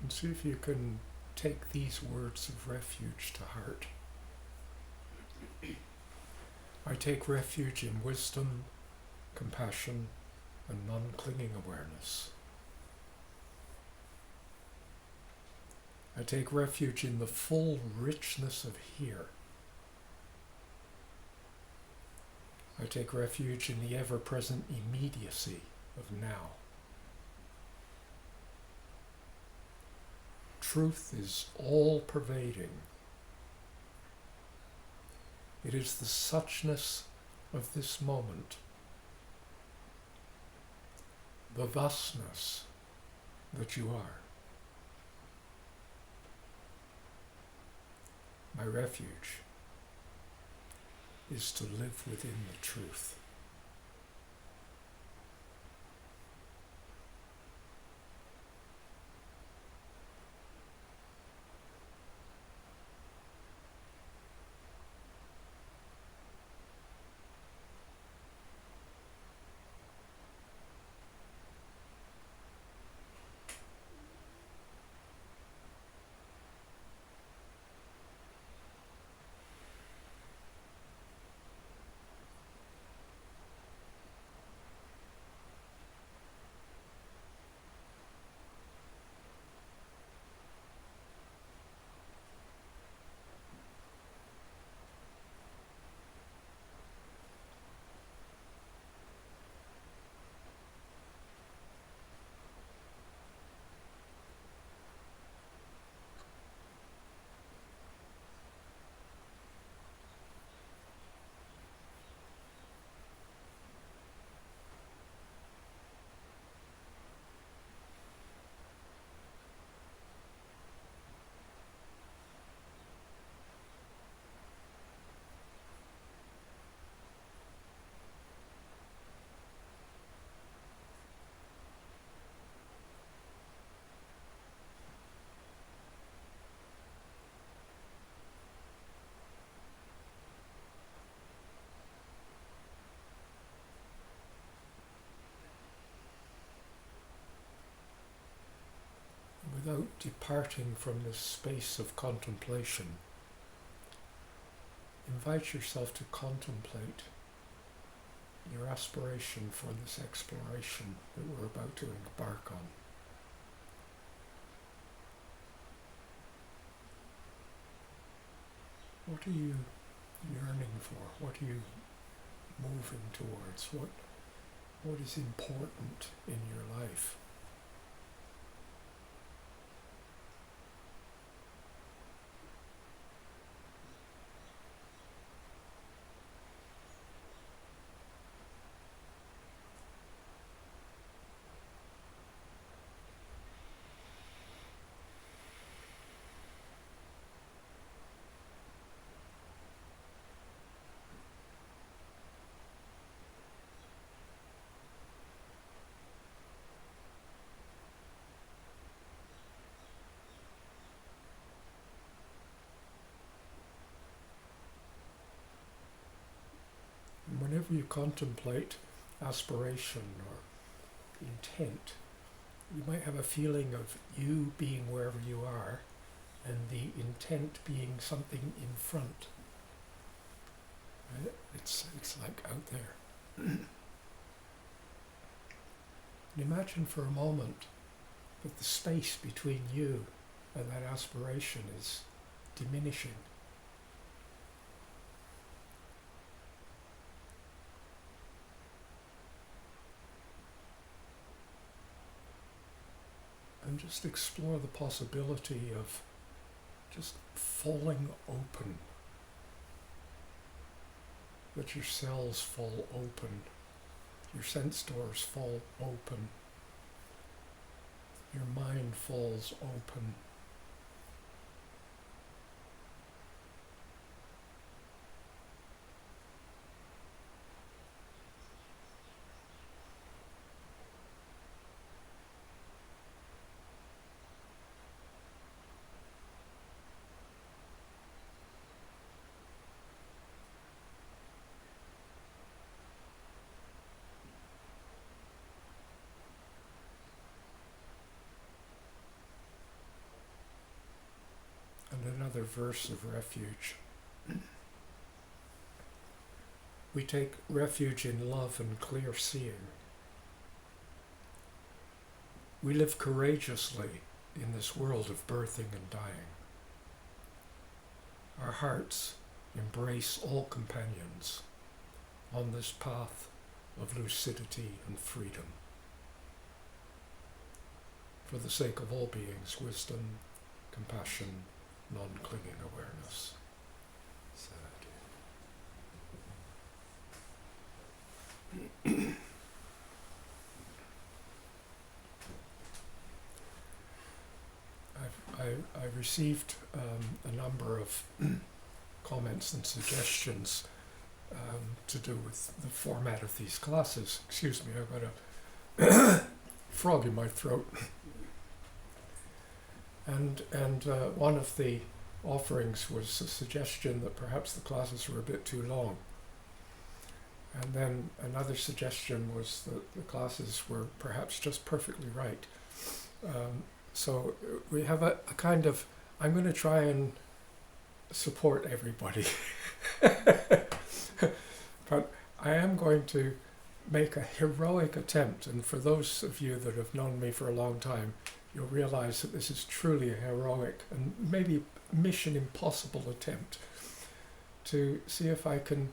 And see if you can take these words of refuge to heart. I take refuge in wisdom, compassion, and non-clinging awareness. I take refuge in the full richness of here. I take refuge in the ever-present immediacy of now. Truth is all-pervading. It is the suchness of this moment, the thusness that you are. My refuge is to live within the truth. Without departing from this space of contemplation, invite yourself to contemplate your aspiration for this exploration that we're about to embark on. What are you yearning for? What are you moving towards? What is important in your life? Whenever you contemplate aspiration or intent, you might have a feeling of you being wherever you are and the intent being something in front. Right? It's like out there. And imagine for a moment that the space between you and that aspiration is diminishing. And just explore the possibility of just falling open. That your cells fall open, your sense doors fall open, your mind falls open. another verse of refuge. We take refuge in love and clear seeing. We live courageously in this world of birthing and dying. Our hearts embrace all companions on this path of lucidity and freedom. For the sake of all beings, wisdom, compassion, non-clinging awareness. I received a number of comments and suggestions to do with the format of these classes. Excuse me, I've got a frog in my throat. And one of the offerings was a suggestion that perhaps the classes were a bit too long. And then another suggestion was that the classes were perhaps just perfectly right. So we have a kind of, I'm going to try and support everybody. But I am going to make a heroic attempt, and for those of you that have known me for a long time, you'll realize that this is truly a heroic and maybe mission impossible attempt to see if I can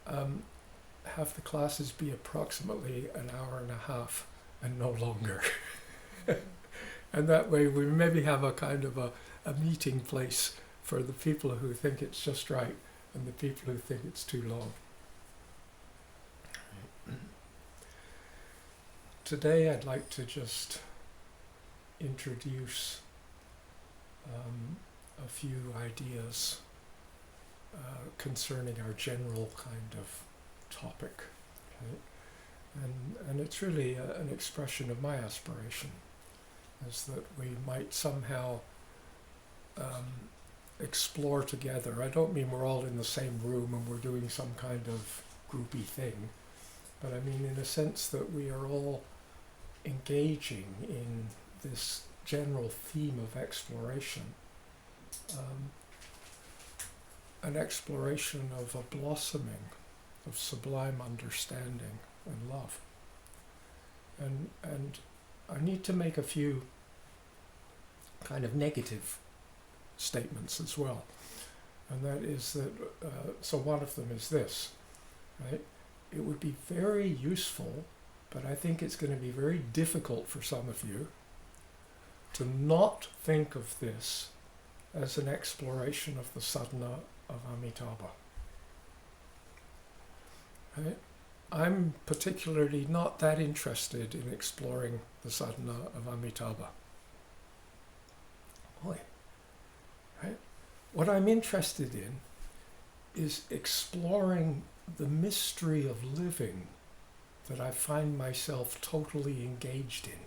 have the classes be approximately an hour and a half and no longer. And that way we maybe have a kind of a meeting place for the people who think it's just right and the people who think it's too long. Today I'd like to just introduce a few ideas concerning our general kind of topic. Okay? And it's really an expression of my aspiration, is that we might somehow explore together. I don't mean we're all in the same room and we're doing some kind of groupy thing, but I mean in a sense that we are all engaging in this general theme of exploration, an exploration of a blossoming of sublime understanding and love. And I need to make a few kind of negative statements as well. And that is that, so one of them is this, right? It would be very useful, but I think it's going to be very difficult for some of you to not think of this as an exploration of the sadhana of Amitabha. Right? I'm particularly not that interested in exploring the sadhana of Amitabha. Right? What I'm interested in is exploring the mystery of living that I find myself totally engaged in.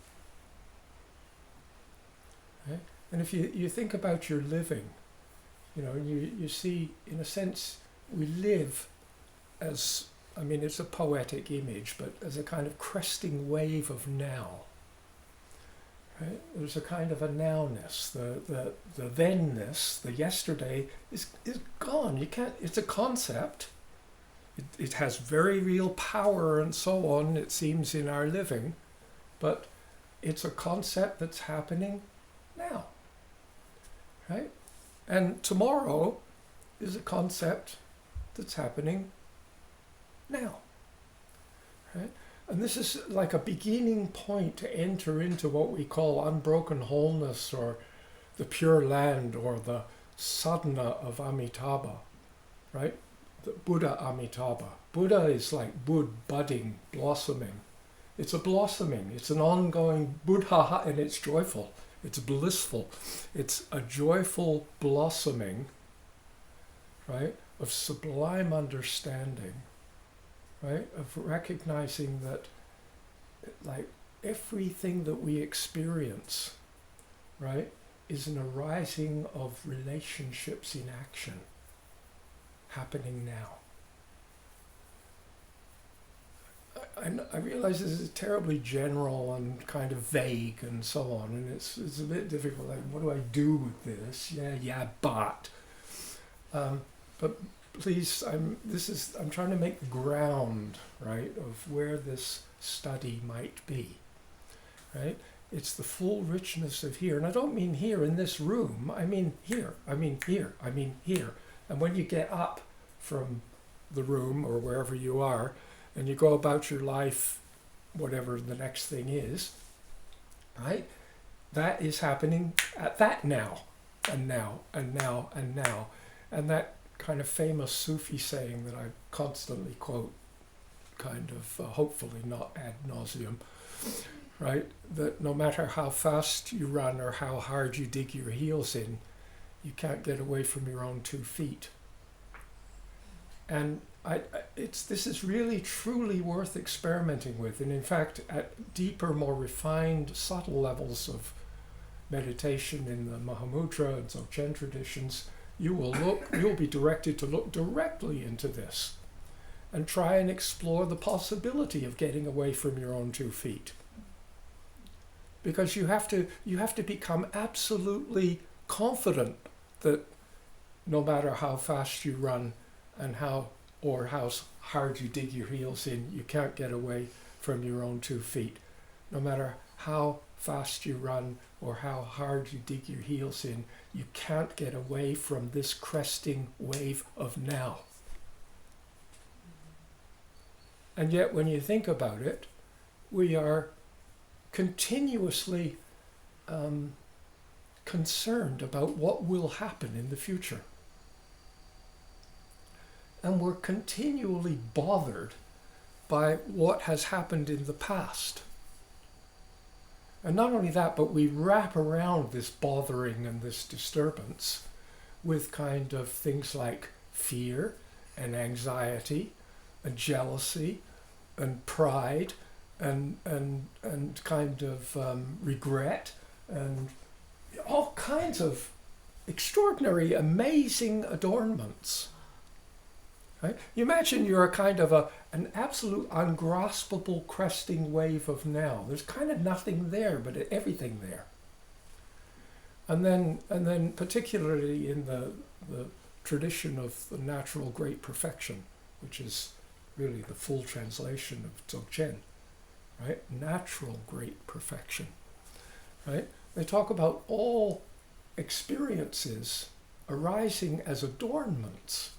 Right? And if you think about your living, you know, you see, in a sense, we live as, I mean, it's a poetic image, but as a kind of cresting wave of now. Right? There's a kind of a nowness. The thenness, the yesterday, is gone. You can't. It's a concept. It has very real power and so on, it seems, in our living, but it's a concept that's happening now. Right? And tomorrow is a concept that's happening now. Right? And this is like a beginning point to enter into what we call unbroken wholeness, or the pure land, or the sadhana of Amitabha, right? The Buddha Amitabha. Buddha is like budding, blossoming. It's a blossoming. It's an ongoing Buddha, and it's joyful. It's blissful. It's a joyful blossoming, right, of sublime understanding. Right, of recognizing that, like, everything that we experience, right, is an arising of relationships in action, happening now. I realize this is terribly general and kind of vague and so on, and it's a bit difficult. Like, what do I do with this? But please, I'm trying to make the ground, right, of where this study might be, right? It's the full richness of here, and I don't mean here in this room. I mean here. I mean here. I mean here. And when you get up from the room or wherever you are, and you go about your life, whatever the next thing is, right? That is happening at that now, and now, and now, and now. And that kind of famous Sufi saying that I constantly quote, kind of hopefully not ad nauseum, right? That no matter how fast you run or how hard you dig your heels in, you can't get away from your own 2 feet. And this is really truly worth experimenting with. And in fact, at deeper, more refined, subtle levels of meditation in the Mahamudra and Dzogchen traditions, you'll be directed to look directly into this and try and explore the possibility of getting away from your own 2 feet. Because you have to become absolutely confident that no matter how fast you run and how hard you dig your heels in, you can't get away from your own 2 feet. No matter how fast you run or how hard you dig your heels in, you can't get away from this cresting wave of now. And yet when you think about it, we are continuously concerned about what will happen in the future. And we're continually bothered by what has happened in the past. And not only that, but we wrap around this bothering and this disturbance with kind of things like fear and anxiety and jealousy and pride and kind of regret and all kinds of extraordinary, amazing adornments. Right? You imagine you're a kind of an absolute ungraspable cresting wave of now. There's kind of nothing there, but everything there. And then particularly in the tradition of the natural great perfection, which is really the full translation of Dzogchen, right? Natural great perfection, right? They talk about all experiences arising as adornments.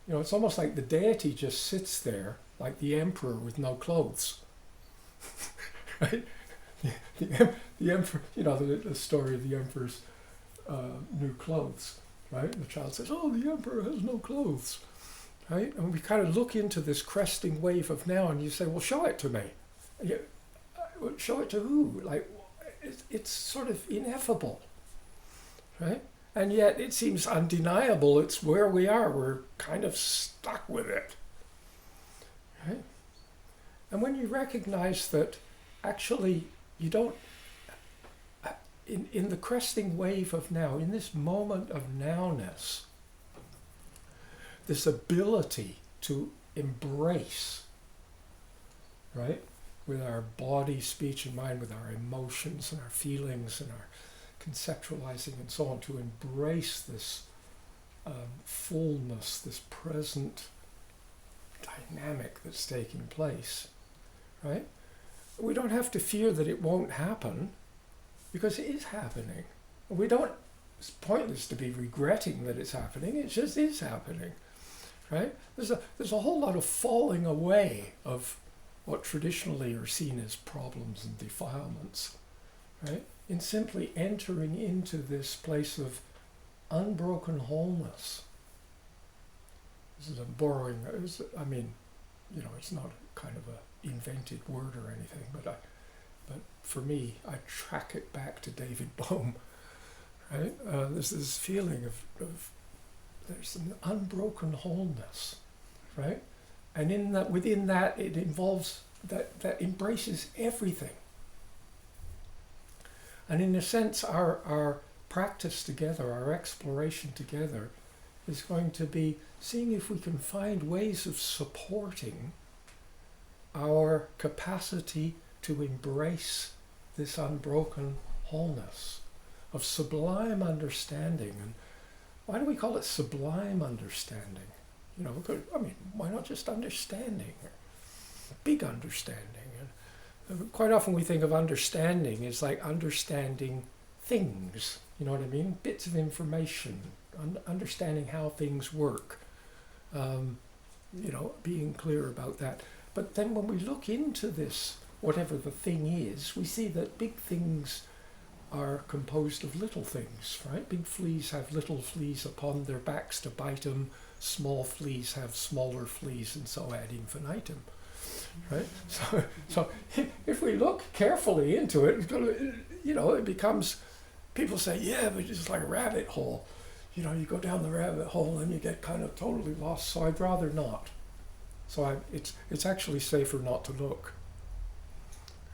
You know, it's almost like the deity just sits there, like the emperor with no clothes. Right? The emperor, you know, the story of the emperor's new clothes, right? And the child says, oh, the emperor has no clothes, right? And we kind of look into this cresting wave of now, and you say, well, show it to me. Show it to who? Like, it's sort of ineffable, right? And yet it seems undeniable. It's where we are. We're kind of stuck with it. Right? And when you recognize that actually you don't, in the cresting wave of now, in this moment of nowness, this ability to embrace, right, with our body, speech, and mind, with our emotions and our feelings and our conceptualizing and so on, to embrace this fullness, this present dynamic that's taking place, right? We don't have to fear that it won't happen, because it is happening. It's pointless to be regretting that it's happening, it just is happening, right? There's a whole lot of falling away of what traditionally are seen as problems and defilements, right? In simply entering into this place of unbroken wholeness. This is I mean, you know, it's not kind of a invented word or anything, but for me, I track it back to David Bohm, right? There's this feeling of there's an unbroken wholeness, right? And within that, it involves that embraces everything. And in a sense, our practice together, our exploration together, is going to be seeing if we can find ways of supporting our capacity to embrace this unbroken wholeness of sublime understanding. And why do we call it sublime understanding? You know, why not just understanding? Big understanding. And quite often we think of understanding as like understanding things, you know what I mean? Bits of information, understanding how things work, being clear about that. But then when we look into this, whatever the thing is, we see that big things are composed of little things, right? Big fleas have little fleas upon their backs to bite them, small fleas have smaller fleas, and so ad infinitum. Right? So if we look carefully into it, it becomes, people say, yeah, but it's like a rabbit hole. You know, you go down the rabbit hole and you get kind of totally lost, so I'd rather not. So it's actually safer not to look.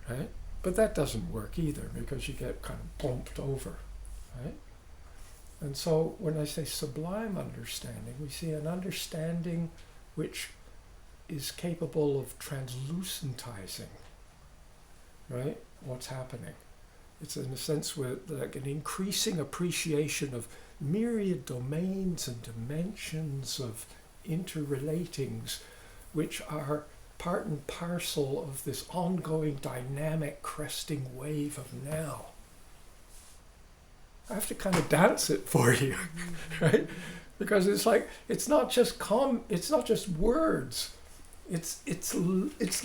Right? But that doesn't work either, because you get kind of bumped over. Right? And so when I say sublime understanding, we see an understanding which is capable of translucentizing, right, what's happening. It's in a sense with like an increasing appreciation of myriad domains and dimensions of interrelatings, which are part and parcel of this ongoing dynamic cresting wave of now. I have to kind of dance it for you, right? Because it's like, it's not just words. It's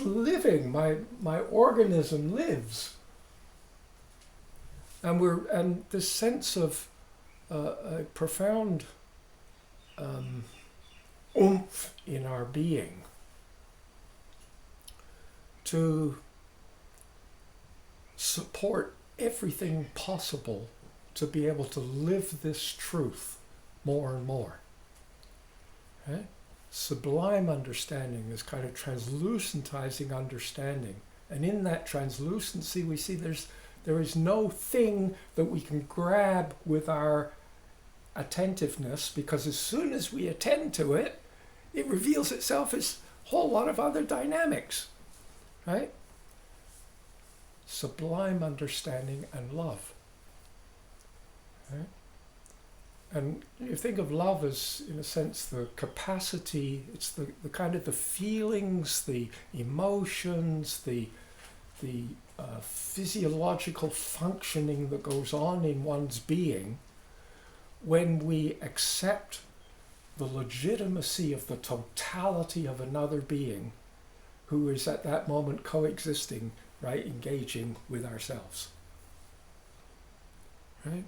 living. My organism lives, and this sense of a profound oomph in our being to support everything possible to be able to live this truth more and more. Right? Sublime understanding is kind of translucentizing understanding. And in that translucency we see there is no thing that we can grab with our attentiveness, because as soon as we attend to it, it reveals itself as a whole lot of other dynamics. Right? Sublime understanding and love. Right? And you think of love as, in a sense, the capacity, it's the kind of the feelings, the emotions, the physiological functioning that goes on in one's being when we accept the legitimacy of the totality of another being who is at that moment coexisting, right, engaging with ourselves. Right?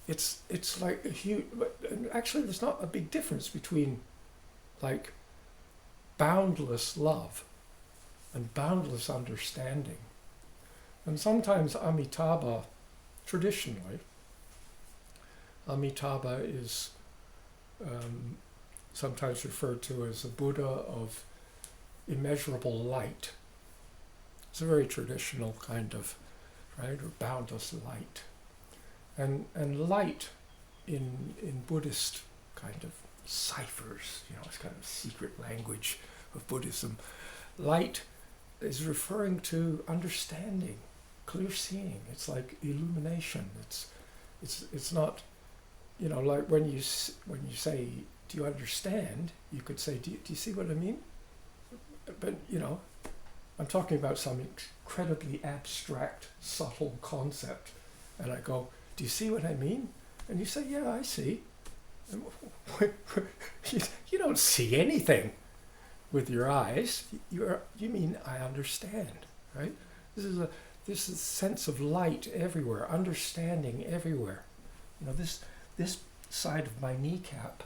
It's like a huge, but actually there's not a big difference between like boundless love and boundless understanding. And sometimes Amitabha, traditionally, Amitabha is sometimes referred to as a Buddha of immeasurable light. It's a very traditional kind of, right, or boundless light. And light in Buddhist kind of ciphers, it's kind of secret language of Buddhism. Light is referring to understanding, clear seeing. It's like illumination. It's not, like when you say, do you understand? You could say, do you see what I mean? But I'm talking about some incredibly abstract, subtle concept, and I go, do you see what I mean? And you say, yeah, I see. You don't see anything with your eyes. You mean I understand, right? This is a sense of light everywhere, understanding everywhere. This side of my kneecap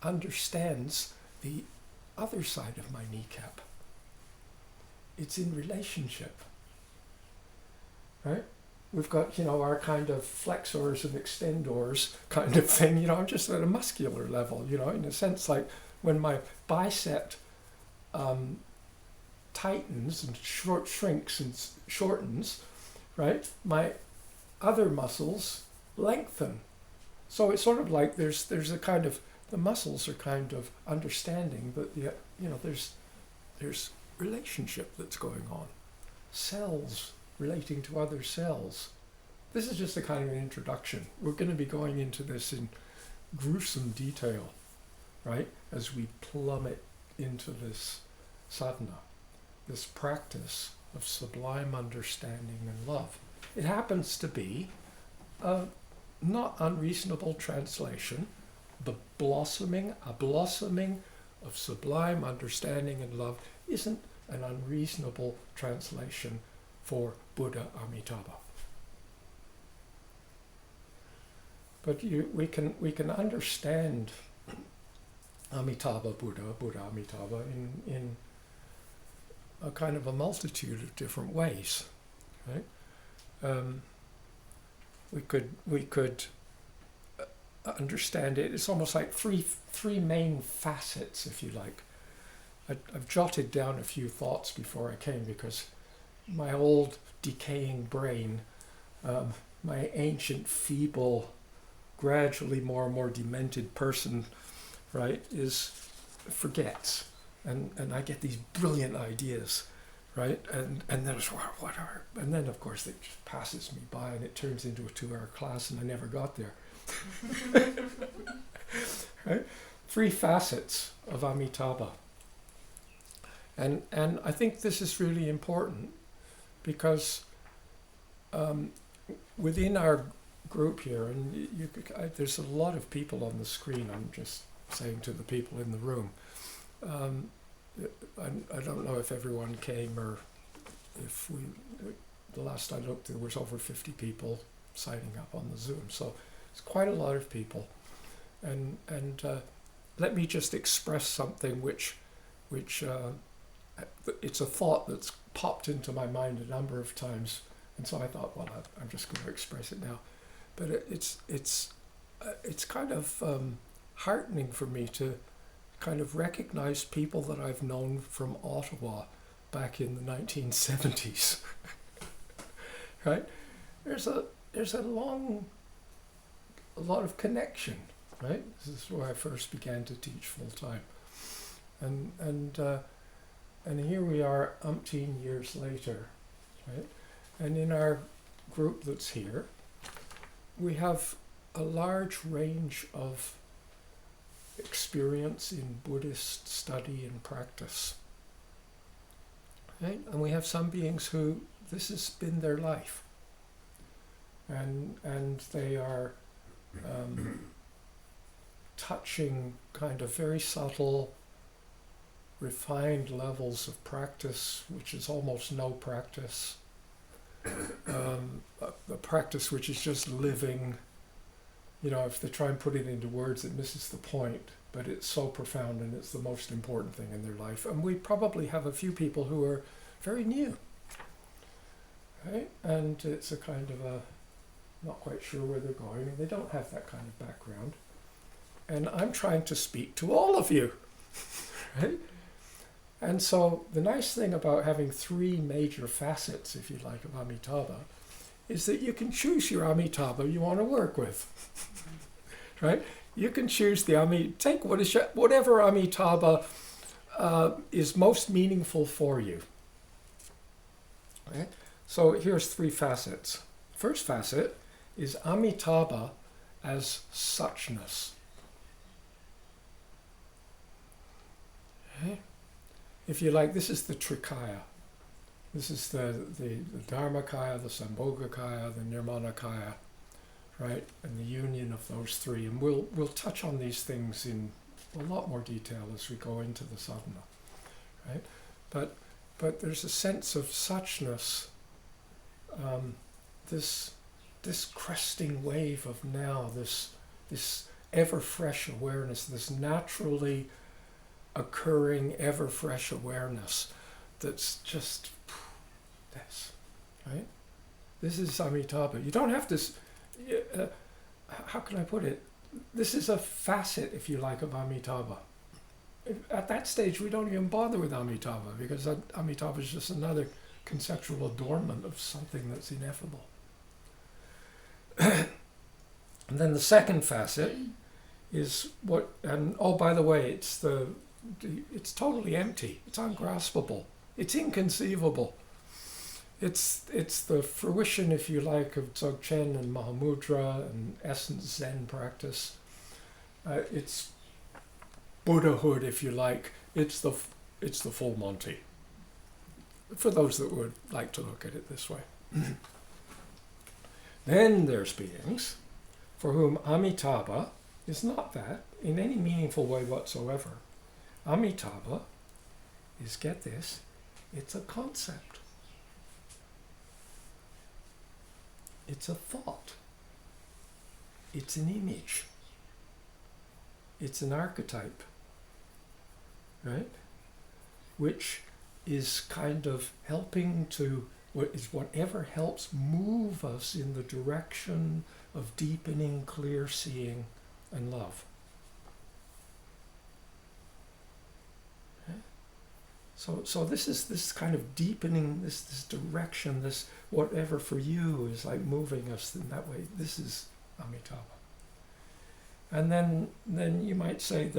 understands the other side of my kneecap. It's in relationship, right? We've got, our kind of flexors and extendors kind of thing, just at a muscular level, in a sense, like when my bicep tightens and shrinks and shortens, right? My other muscles lengthen. So it's sort of like there's a kind of, the muscles are kind of understanding, but there's relationship that's going on. Cells relating to other cells. This is just a kind of an introduction. We're going to be going into this in gruesome detail, right, as we plummet into this sadhana, this practice of sublime understanding and love. It happens to be a not unreasonable translation, a blossoming of sublime understanding and love isn't an unreasonable translation for Buddha Amitabha. But we can understand Amitabha Buddha, Buddha Amitabha, in a kind of a multitude of different ways, right? We could understand it. It's almost like three main facets, if you like. I've jotted down a few thoughts before I came because my old decaying brain, my ancient, feeble, gradually more and more demented person, right, forgets, and I get these brilliant ideas, right, and then it's what are, and then of course it just passes me by and it turns into a 2-hour class and I never got there. Right? 3 facets of Amitabha, and I think this is really important because within our group here, and there's a lot of people on the screen. I'm just saying to the people in the room. I don't know if everyone came or if the last I looked there was over 50 people signing up on the Zoom. So it's quite a lot of people. And let me just express something which it's a thought that's popped into my mind a number of times. And so I thought, well, I'm just going to express it now. But it's kind of heartening for me to kind of recognize people that I've known from Ottawa back in the 1970s. Right? There's a lot of connection. Right? This is where I first began to teach full time, and here we are, umpteen years later, right? And in our group that's here, we have a large range of experience in Buddhist study and practice. Right? And we have some beings who this has been their life. And they are touching kind of very subtle, refined levels of practice, which is almost no practice. A practice which is just living, if they try and put it into words, it misses the point, but it's so profound and it's the most important thing in their life. And we probably have a few people who are very new, right? And it's a kind of not quite sure where they're going, and they don't have that kind of background. And I'm trying to speak to all of you, right? And so the nice thing about having 3 major facets, if you like, of Amitabha, is that you can choose your Amitabha you want to work with, right? You can choose take whatever Amitabha is most meaningful for you. Right? So here's 3 facets. First facet is Amitabha as suchness. Okay? If you like, this is the Trikaya. This is the Dharmakaya, the Sambhogakaya, the Nirmanakaya, right? And the union of those 3. And we'll touch on these things in a lot more detail as we go into the sadhana, right? But there's a sense of suchness, this cresting wave of now, this ever fresh awareness, this naturally occurring ever fresh awareness that's just this, right? This is Amitabha. You don't have to, how can I put it? This is a facet, if you like, of Amitabha. At that stage, we don't even bother with Amitabha because Amitabha is just another conceptual adornment of something that's ineffable. And then the second facet is and by the way, it's totally empty. It's ungraspable. It's inconceivable. It's the fruition, if you like, of Dzogchen and Mahamudra and essence Zen practice. It's Buddhahood, if you like. It's the full Monty. For those that would like to look at it this way. Then there's beings for whom Amitabha is not that in any meaningful way whatsoever. Amitabha is, get this, it's a concept. It's a thought. It's an image. It's an archetype, right? Which is kind of helping to, is whatever helps move us in the direction of deepening, clear seeing and love. Okay? So this is this kind of deepening, this direction, this whatever for you is like moving us in that way. This is Amitabha. And then you might say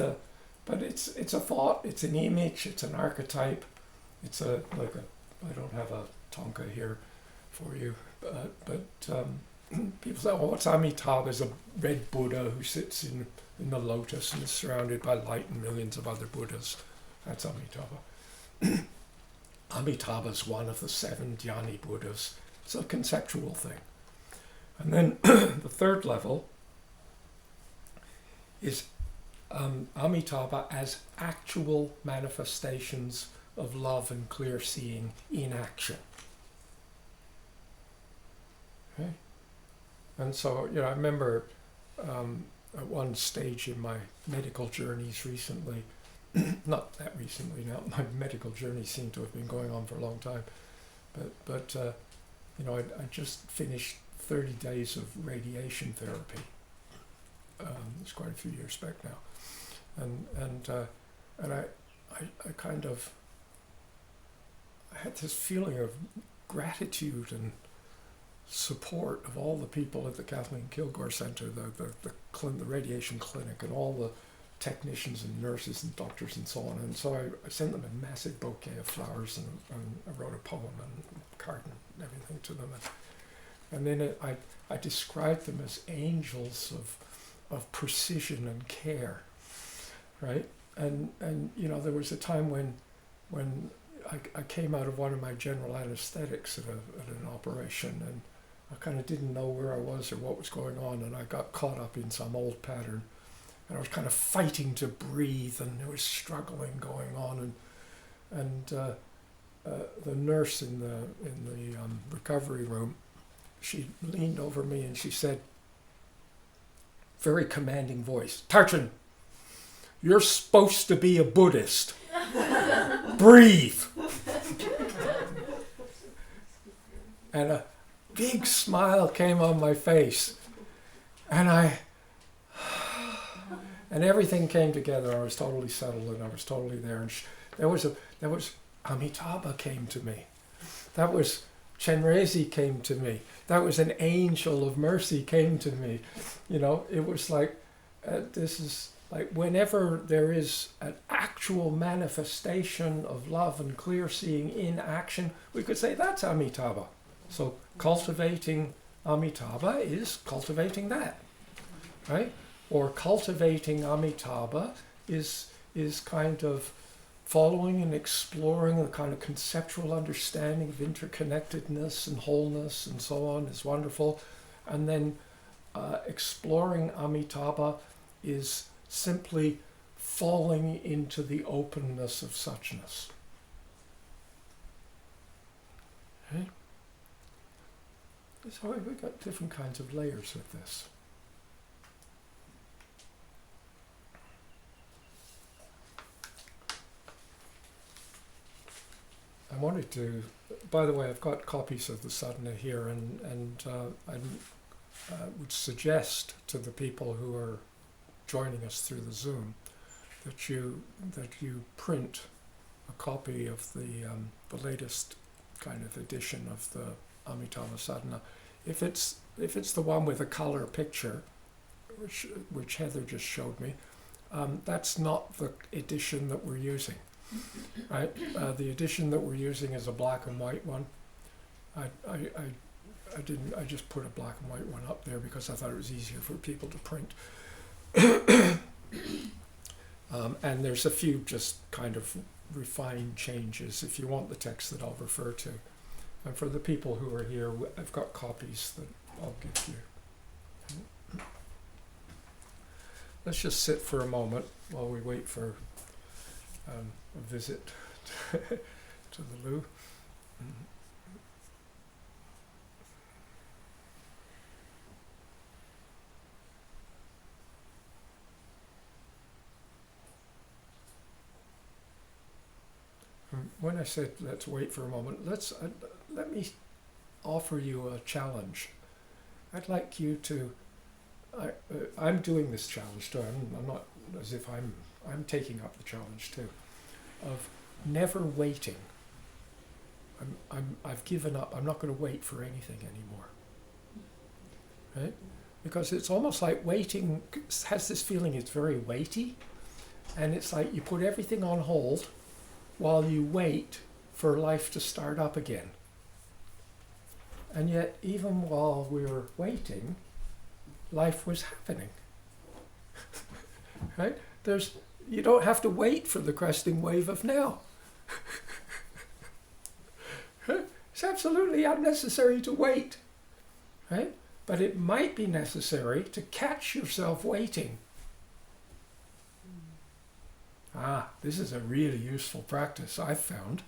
but it's a thought, it's an image, it's an archetype, it's I don't have a Tonka here for you, but people say, oh, what's Amitabha? Is a red Buddha who sits in the lotus and is surrounded by light and millions of other Buddhas. That's Amitabha. Amitabha is one of the 7 Dhyani Buddhas. It's a conceptual thing. And then the third level is Amitabha as actual manifestations of love and clear seeing in action. Okay? And so, I remember at one stage in my medical journeys recently, not that recently now, my medical journeys seem to have been going on for a long time, but I just finished 30 days of radiation therapy. It's quite a few years back now, and I kind of had this feeling of gratitude and support of all the people at the Kathleen Kilgore Center, the radiation clinic, and all the technicians and nurses and doctors and so on. And so I sent them a massive bouquet of flowers, and I wrote a poem and a card and everything to them. And then I described them as angels of precision and care, right? And there was a time when I came out of one of my general anesthetics at an operation, and I kind of didn't know where I was or what was going on, and I got caught up in some old pattern, and I was kind of fighting to breathe, and there was struggling going on, and the nurse in the recovery room, she leaned over me and she said, very commanding voice, "Tarchin, you're supposed to be a Buddhist. Breathe." And a big smile came on my face, and everything came together. I was totally settled, and I was totally there. And there was Amitabha came to me. That was Chenrezig came to me. That was an angel of mercy came to me. It was like this is like whenever there is an actual manifestation of love and clear seeing in action, we could say that's Amitabha. So cultivating Amitabha is cultivating that, right? Or cultivating Amitabha is kind of following and exploring the kind of conceptual understanding of interconnectedness and wholeness and so on is wonderful. And then exploring Amitabha is simply falling into the openness of suchness. Okay? So we've got different kinds of layers with this. I wanted to, by the way, I've got copies of the Sadhana here, and I would suggest to the people who are joining us through the Zoom that you print a copy of the latest kind of edition of the Amitabha Sadhana. If it's the one with a color picture, which Heather just showed me, that's not the edition that we're using. Right? The edition that we're using is a black and white one. I just put a black and white one up there because I thought it was easier for people to print. And there's a few just kind of refined changes if you want the text that I'll refer to. And for the people who are here, I've got copies that I'll give you. Let's just sit for a moment while we wait for a visit to the loo. When I said let's wait for a moment, let me offer you a challenge. I'd like you to. I'm doing this challenge too. I'm not as if I'm taking up the challenge too, of never waiting. I've given up. I'm not going to wait for anything anymore. Right? Because it's almost like waiting has this feeling it's very weighty, and it's like you put everything on hold while you wait for life to start up again. And yet, even while we were waiting, life was happening. Right? You don't have to wait for the cresting wave of now. It's absolutely unnecessary to wait. Right? But it might be necessary to catch yourself waiting. This is a really useful practice I've found.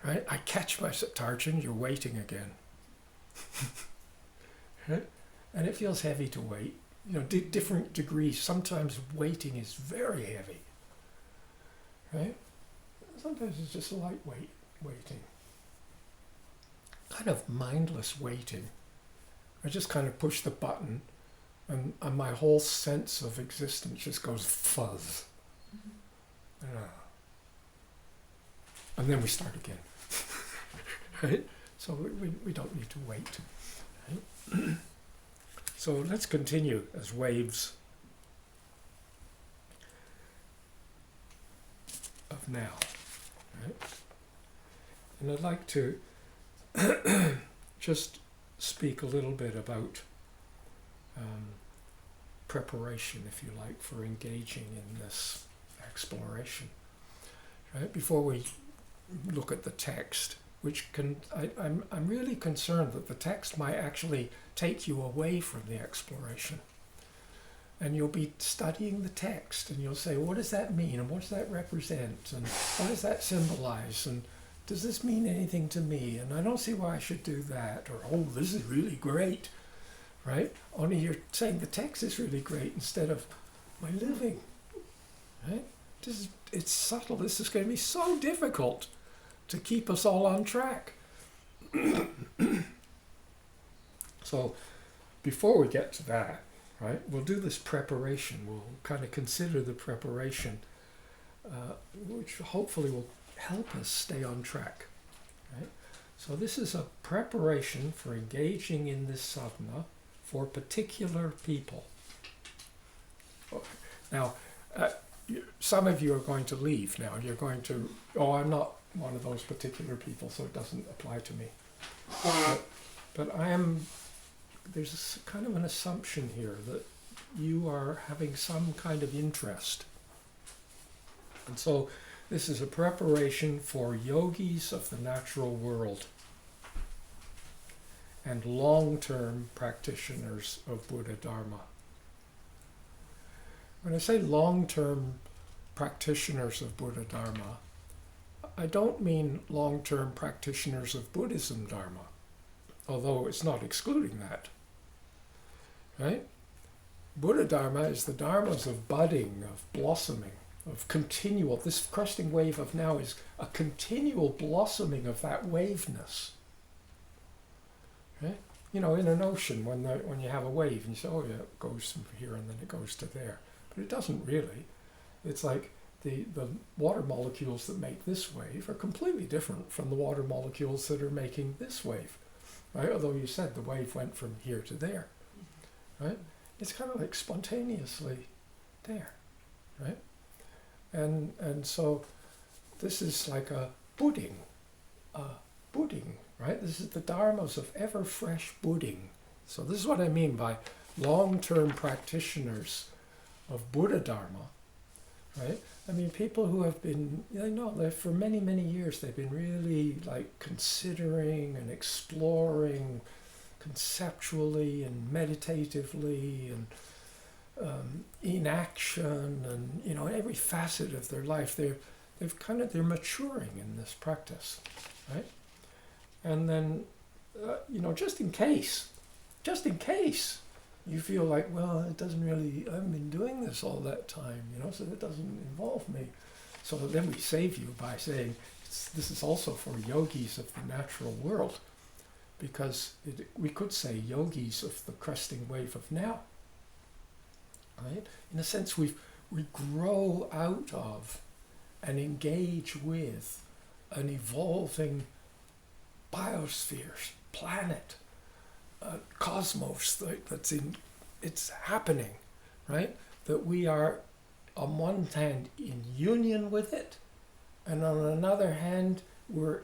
Right? I catch myself, Tarjan, you're waiting again. Right? And it feels heavy to wait. Different degrees. Sometimes waiting is very heavy. Right? Sometimes it's just lightweight waiting. Kind of mindless waiting. I just kind of push the button and my whole sense of existence just goes fuzz. And then we start again. Right? So we don't need to wait. Right? So let's continue as waves of now. Right? And I'd like to just speak a little bit about preparation, if you like, for engaging in this exploration. Right? Before we look at the text, which I'm really concerned that the text might actually take you away from the exploration. And you'll be studying the text and you'll say, what does that mean? And what does that represent? And what does that symbolize? And does this mean anything to me? And I don't see why I should do that. Or, oh, this is really great. Right? Only you're saying the text is really great instead of my living. Right? It's subtle. This is going to be so difficult to keep us all on track. So before we get to that, right, we'll do this preparation. We'll kind of consider the preparation, which hopefully will help us stay on track. Right? So this is a preparation for engaging in this sadhana for particular people. Now, some of you are going to leave now. You're going to, I'm not one of those particular people, so it doesn't apply to me. But there's kind of an assumption here that you are having some kind of interest. And so this is a preparation for yogis of the natural world and long-term practitioners of buddhadharma. When I say long-term practitioners of buddhadharma, I don't mean long-term practitioners of Buddhism dharma, although it's not excluding that. Right? Buddha dharma is the dharmas of budding, of blossoming, of continual. This cresting wave of now is a continual blossoming of that waveness. Right? In an ocean, when you have a wave, and you say, oh yeah, it goes from here and then it goes to there. But it doesn't really. It's like the water molecules that make this wave are completely different from the water molecules that are making this wave. Right? Although you said the wave went from here to there. Right? It's kind of like spontaneously there. Right? And so this is like a budding, right? This is the dharmas of ever-fresh budding. So this is what I mean by long-term practitioners of buddhadharma, right? I mean, people who have been, for many, many years, they've been really like considering and exploring conceptually and meditatively and in action and, in every facet of their life, they're maturing in this practice, right? And then, just in case you feel like, well, it doesn't really, I haven't been doing this all that time, so it doesn't involve me. So then we save you by saying, this is also for yogis of the natural world, because we could say yogis of the cresting wave of now, right? In a sense, we grow out of and engage with an evolving biosphere, planet, cosmos it's happening, right? That we are on one hand in union with it, and on another hand we're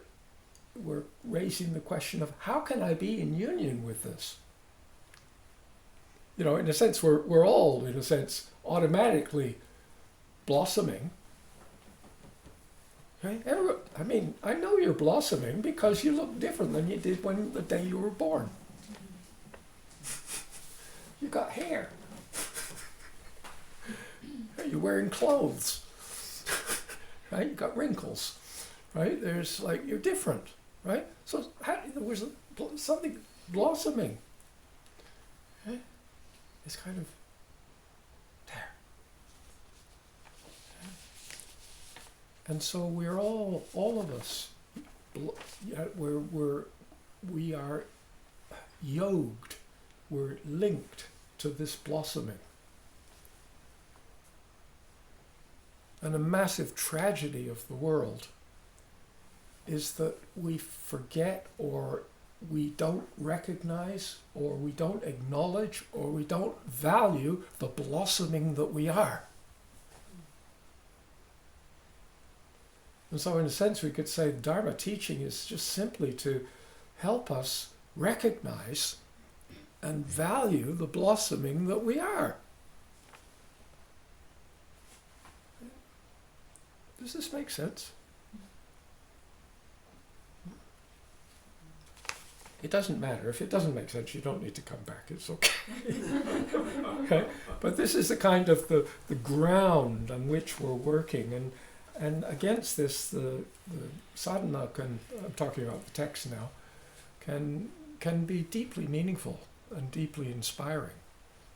raising the question of how can I be in union with this? In a sense we're all in a sense automatically blossoming. Right? I know you're blossoming because you look different than you did when the day you were born. You got hair. You're wearing clothes. Right? You got wrinkles. Right? There's you're different. Right? So there's something blossoming. Right? It's kind of there. And so we're all of us, we are yoked, we're linked to this blossoming. And a massive tragedy of the world is that we forget, or we don't recognize, or we don't acknowledge, or we don't value the blossoming that we are. And so in a sense we could say Dharma teaching is just simply to help us recognize and value the blossoming that we are. Does this make sense? It doesn't matter. If it doesn't make sense, you don't need to come back. It's okay. Okay? But this is the kind of the ground on which we're working. And against this, the sadhana I'm talking about the text now, can be deeply meaningful and deeply inspiring.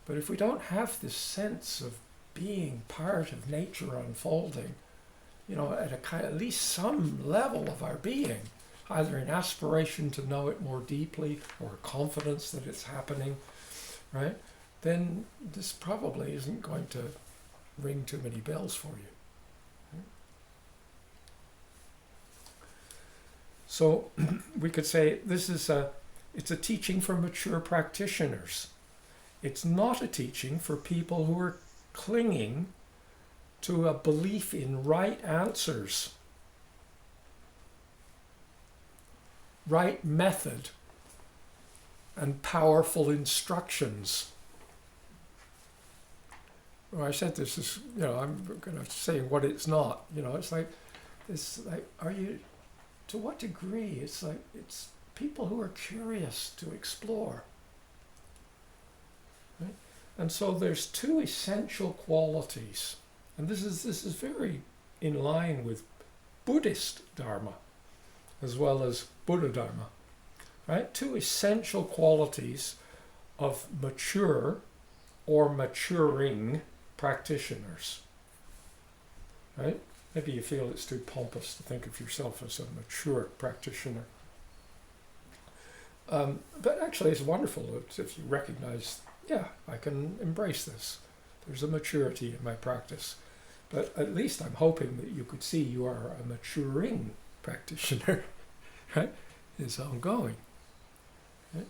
But if we don't have this sense of being part of nature unfolding, at least some level of our being, either in aspiration to know it more deeply or confidence that it's happening, right? Then this probably isn't going to ring too many bells for you. So we could say it's a teaching for mature practitioners. It's not a teaching for people who are clinging to a belief in right answers, right method, and powerful instructions. Well, I said this is, I'm going to say what it's not. It's like, are you, to what degree? It's people who are curious to explore. Right? And so there's two essential qualities, and this is very in line with Buddhist Dharma as well as Buddha Dharma, right? Two essential qualities of mature or maturing practitioners, right? Maybe you feel it's too pompous to think of yourself as a mature practitioner. But actually it's wonderful if you recognize, I can embrace this. There's a maturity in my practice. But at least I'm hoping that you could see you are a maturing practitioner, right? It's ongoing. Right?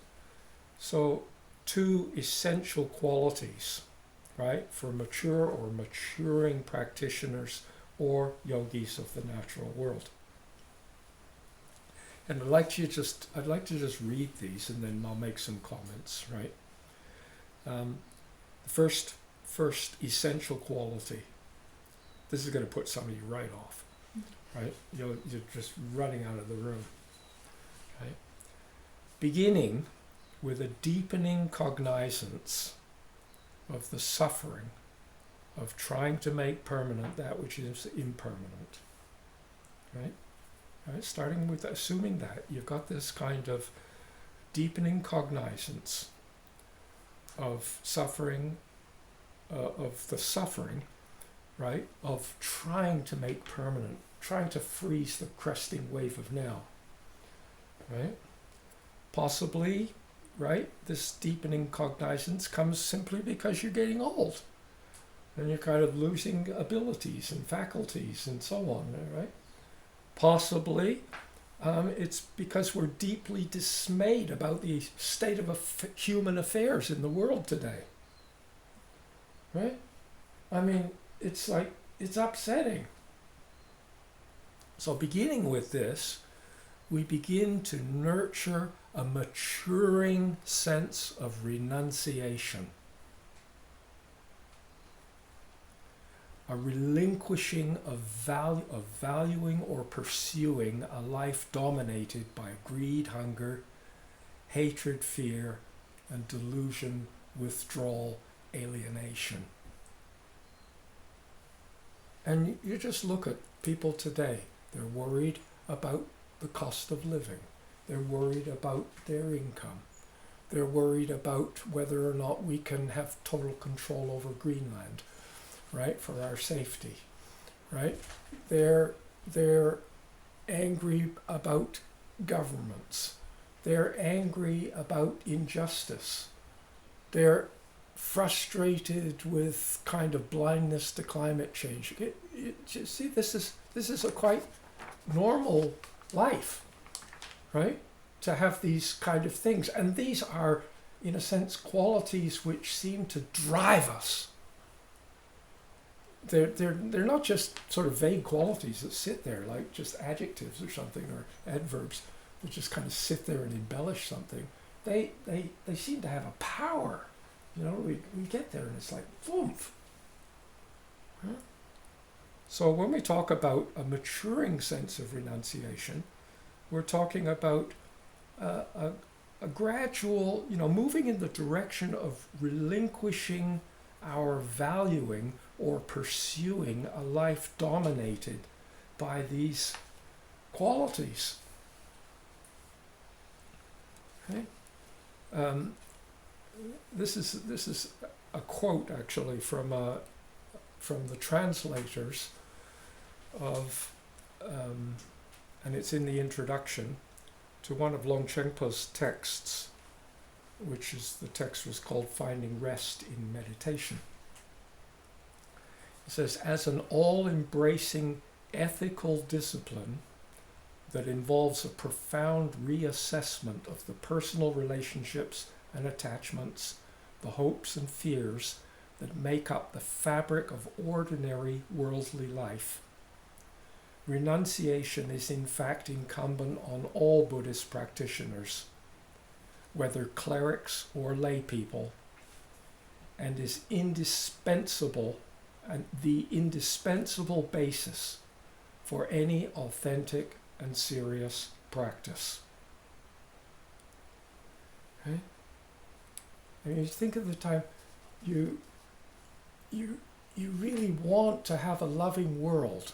So two essential qualities, right, for mature or maturing practitioners. or yogis of the natural world. And I'd like to just read these, and then I'll make some comments, right? The first essential quality. This is going to put some of you right off, right? You're just running out of the room, right? Beginning with a deepening cognizance of the suffering of trying to make permanent that which is impermanent, right? Right? Starting with assuming that you've got this kind of deepening cognizance of suffering, of the suffering, right, of trying to make permanent, trying to freeze the cresting wave of now, right? Possibly, right, this deepening cognizance comes simply because you're getting old and you're kind of losing abilities and faculties and so on, right? Possibly it's because we're deeply dismayed about the state of human affairs in the world today, right? I mean, it's like, it's upsetting. So beginning with this, we begin to nurture a maturing sense of renunciation, a relinquishing of valuing or pursuing a life dominated by greed, hunger, hatred, fear, and delusion, withdrawal, alienation. And you just look at people today. They're worried about the cost of living. They're worried about their income. They're worried about whether or not we can have total control over Greenland, right, for our safety, right? They're angry about governments. They're angry about injustice. They're frustrated with kind of blindness to climate change. You see, this is a quite normal life, right? To have these kind of things. And these are, in a sense, qualities which seem to drive us. They're not just sort of vague qualities that sit there, like just adjectives or something, or adverbs that just kind of sit there and embellish something. They seem to have a power. You know, we get there and it's like, woomph. Huh? So when we talk about a maturing sense of renunciation, we're talking about a gradual, moving in the direction of relinquishing our valuing or pursuing a life dominated by these qualities. Okay? This is a quote actually from the translators of, and it's in the introduction to one of Longchenpa's texts, which is, the text was called Finding Rest in Meditation. It says, as an all-embracing ethical discipline that involves a profound reassessment of the personal relationships and attachments, the hopes and fears that make up the fabric of ordinary worldly life, renunciation is in fact incumbent on all Buddhist practitioners, whether clerics or lay people, and is indispensable, and the indispensable basis for any authentic and serious practice. Okay? And you think of the time you really want to have a loving world,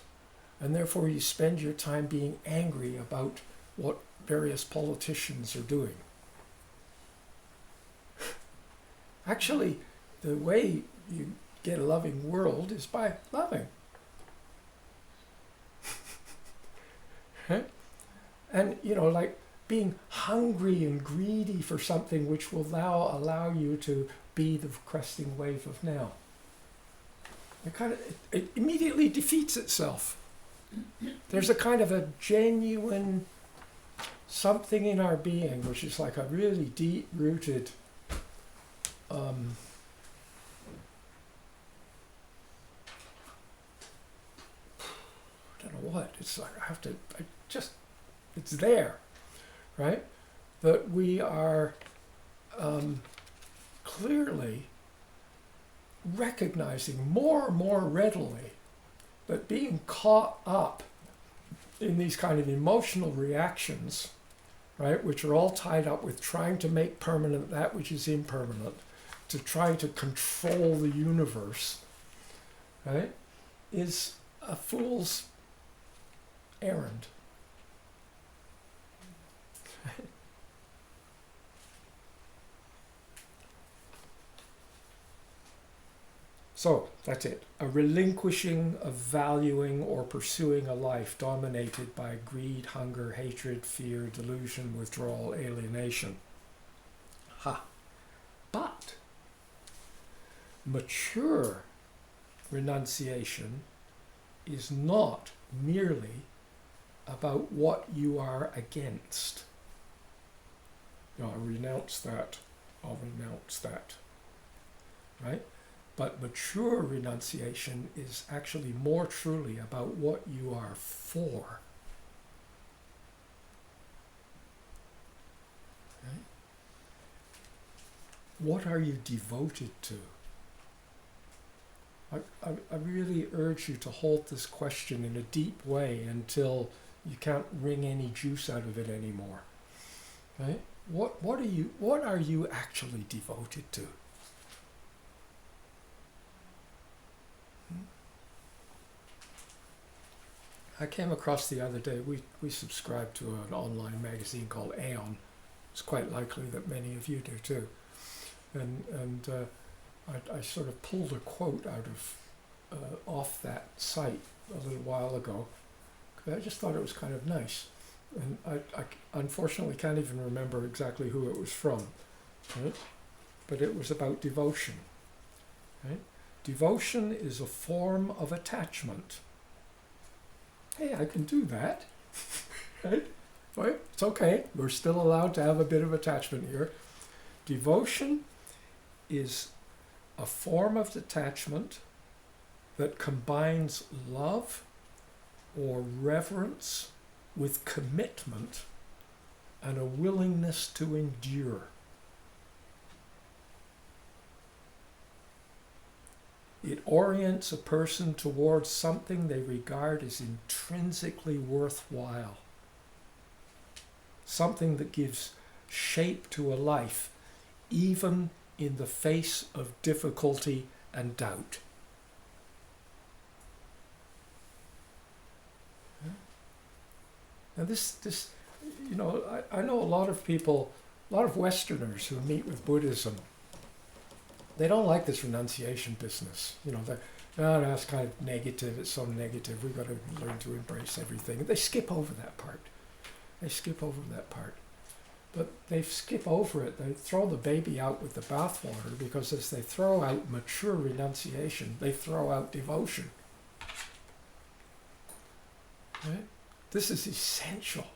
and therefore you spend your time being angry about what various politicians are doing. Actually, the way you get a loving world is by loving. Right? And, like being hungry and greedy for something which will now allow you to be the cresting wave of now. It immediately defeats itself. There's a kind of a genuine something in our being which is like a really deep-rooted It's like it's there, right? That we are clearly recognizing more and more readily that being caught up in these kind of emotional reactions, right, which are all tied up with trying to make permanent that which is impermanent, to try to control the universe, right, is a fool's errand. So, that's it. A relinquishing of valuing or pursuing a life dominated by greed, hunger, hatred, fear, delusion, withdrawal, alienation. But mature renunciation is not merely about what you are against. I'll renounce that, right? But mature renunciation is actually more truly about what you are for. Right? What are you devoted to? I really urge you to hold this question in a deep way until you can't wring any juice out of it anymore. Right? What are you actually devoted to? I came across the other day, we subscribe to an online magazine called Aeon. It's quite likely that many of you do too. And I sort of pulled a quote out of off that site a little while ago. I just thought it was kind of nice. And I unfortunately can't even remember exactly who it was from. Right? But it was about devotion. Right? Devotion is a form of attachment. Hey, I can do that. Right? Right? It's okay. We're still allowed to have a bit of attachment here. Devotion is a form of attachment that combines love or reverence with commitment and a willingness to endure. It orients a person towards something they regard as intrinsically worthwhile, something that gives shape to a life, even in the face of difficulty and doubt. Now this, I know a lot of people, a lot of Westerners who meet with Buddhism, they don't like this renunciation business. That's kind of negative, it's so negative, we've got to learn to embrace everything. And they skip over that part. But they skip over it, they throw the baby out with the bathwater, because as they throw out mature renunciation, they throw out devotion. Right? This is essential.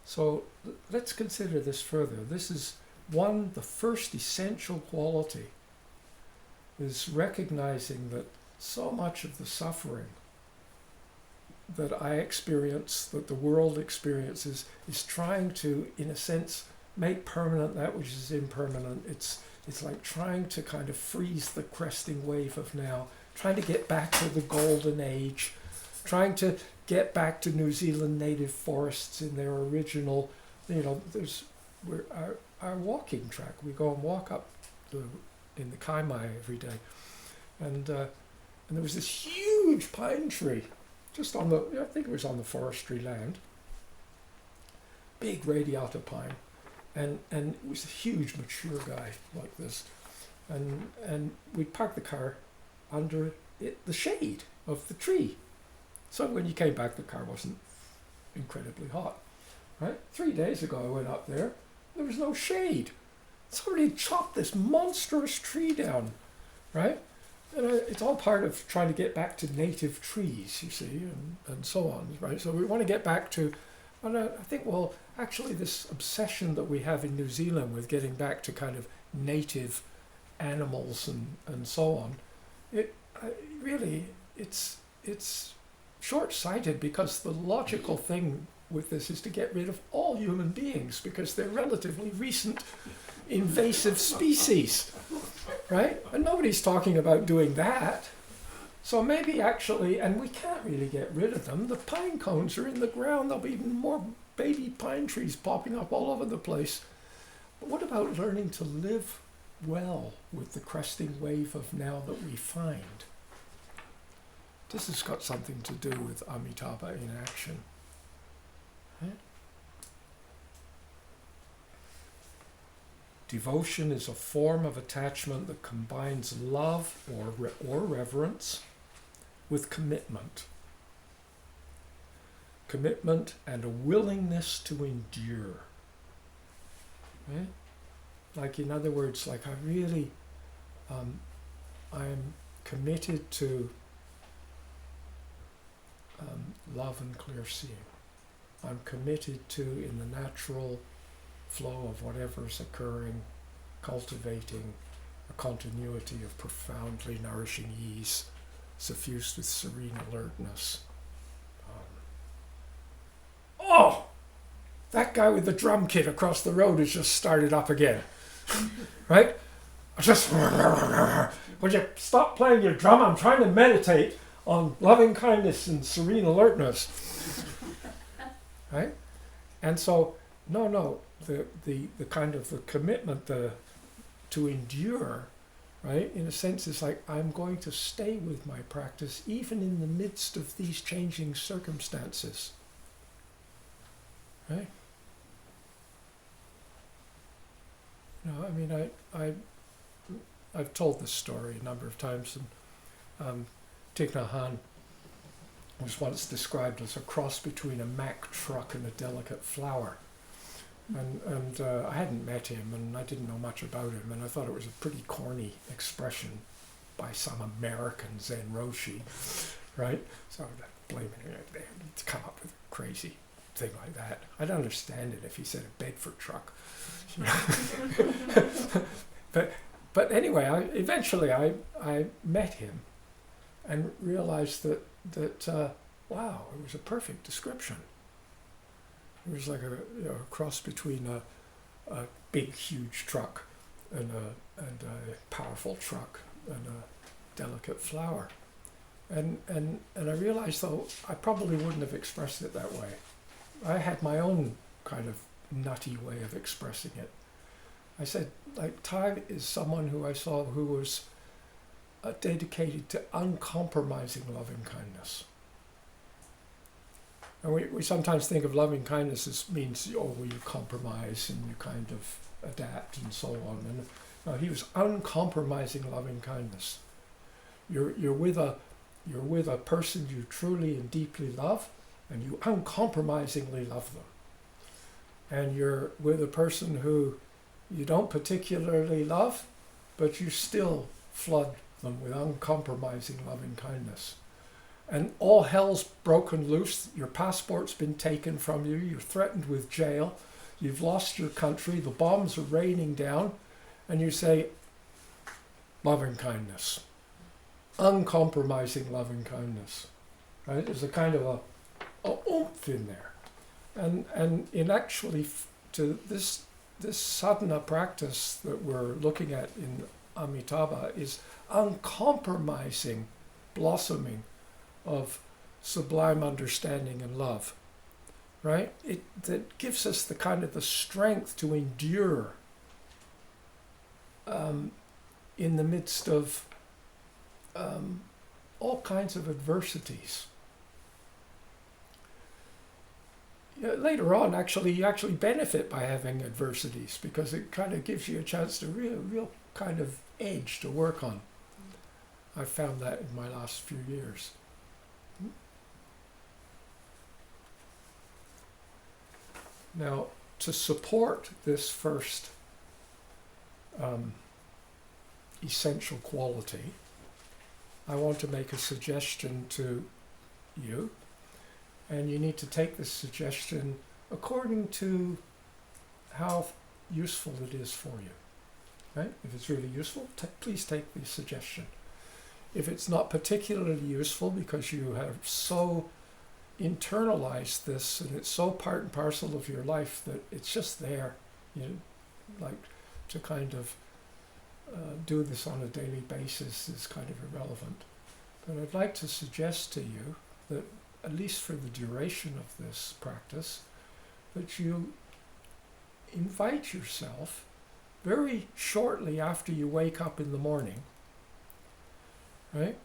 So let's consider this further. This is the first essential quality is recognizing that so much of the suffering that I experience, that the world experiences, is trying to, in a sense, make permanent that which is impermanent. It's like trying to kind of freeze the cresting wave of now, trying to get back to the golden age, trying to get back to New Zealand native forests in their original, our walking track. We go and walk up in the Kaimai every day, and there was this huge pine tree just on I think it was on the forestry land, big radiata pine, and it was a huge mature guy like this, and we'd park the car under the shade of the tree, so when you came back the car wasn't incredibly hot. Right? 3 days ago I went up there was no shade. Somebody chopped this monstrous tree down, right? And it's all part of trying to get back to native trees, you see, and so on, right? So we want to get back to, and I think, well, actually this obsession that we have in New Zealand with getting back to kind of native animals and so on, it's short-sighted, because the logical thing with this is to get rid of all human beings because they're relatively recent invasive species, right? And nobody's talking about doing that. So maybe actually, and we can't really get rid of them, the pine cones are in the ground, there'll be even more baby pine trees popping up all over the place. But what about learning to live well with the cresting wave of now that we find? This has got something to do with Amitabha in action. Right? Devotion is a form of attachment that combines love or reverence with commitment. Commitment and a willingness to endure. Right? Like, in other words, like I really, I'm committed to love and clear seeing. I'm committed to, in the natural flow of whatever's occurring, cultivating a continuity of profoundly nourishing ease, suffused with serene alertness. Oh! That guy with the drum kit across the road has just started up again. Right? Just, would you stop playing your drum? I'm trying to meditate on loving kindness and serene alertness. Right? And so, the kind of the commitment to endure, right, in a sense, is like, I'm going to stay with my practice even in the midst of these changing circumstances. Right? I mean, I've told this story a number of times, and Thich Nhat Hanh was once described as a cross between a Mack truck and a delicate flower. And I hadn't met him, and I didn't know much about him, and I thought it was a pretty corny expression by some American Zen Roshi, right? So I blame him to come up with a crazy thing like that. I'd understand it if he said a Bedford truck. But anyway, eventually I met him and realized that wow, it was a perfect description. It was like a cross between a big, huge truck and a powerful truck and a delicate flower. And I realized, though, I probably wouldn't have expressed it that way. I had my own kind of nutty way of expressing it. I said, like, Thai is someone who I saw who was dedicated to uncompromising loving kindness. And we sometimes think of loving kindness as means, you compromise and you kind of adapt and so on. And no, he was uncompromising loving kindness. You're with a person you truly and deeply love, and you uncompromisingly love them. And you're with a person who you don't particularly love, but you still flood them with uncompromising loving kindness. And all hell's broken loose, your passport's been taken from you, you're threatened with jail, you've lost your country, the bombs are raining down, and you say, loving kindness. Uncompromising loving kindness. Right? There's a kind of a oomph in there. And in actually, to this sadhana practice that we're looking at in Amitabha is uncompromising blossoming of sublime understanding and love, right? That gives us the kind of the strength to endure in the midst of all kinds of adversities. Later on, you actually benefit by having adversities because it kind of gives you a chance to real kind of edge to work on. I found that in my last few years. Now, to support this first essential quality, I want to make a suggestion to you, and you need to take this suggestion according to how useful it is for you. Right? If it's really useful, please take the suggestion. if it's not particularly useful because you have so internalized this and it's so part and parcel of your life that it's just there, you like to kind of do this on a daily basis is kind of irrelevant. But I'd like to suggest to you that, at least for the duration of this practice, that you invite yourself very shortly after you wake up in the morning, right,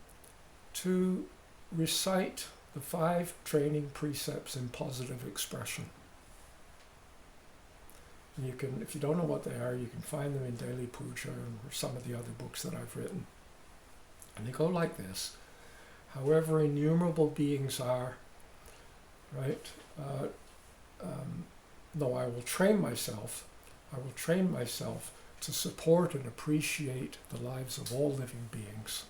to recite the 5 training precepts in positive expression. And you can, if you don't know what they are, you can find them in Daily Puja or some of the other books that I've written. And they go like this: however innumerable beings are, right? No, I will train myself to support and appreciate the lives of all living beings.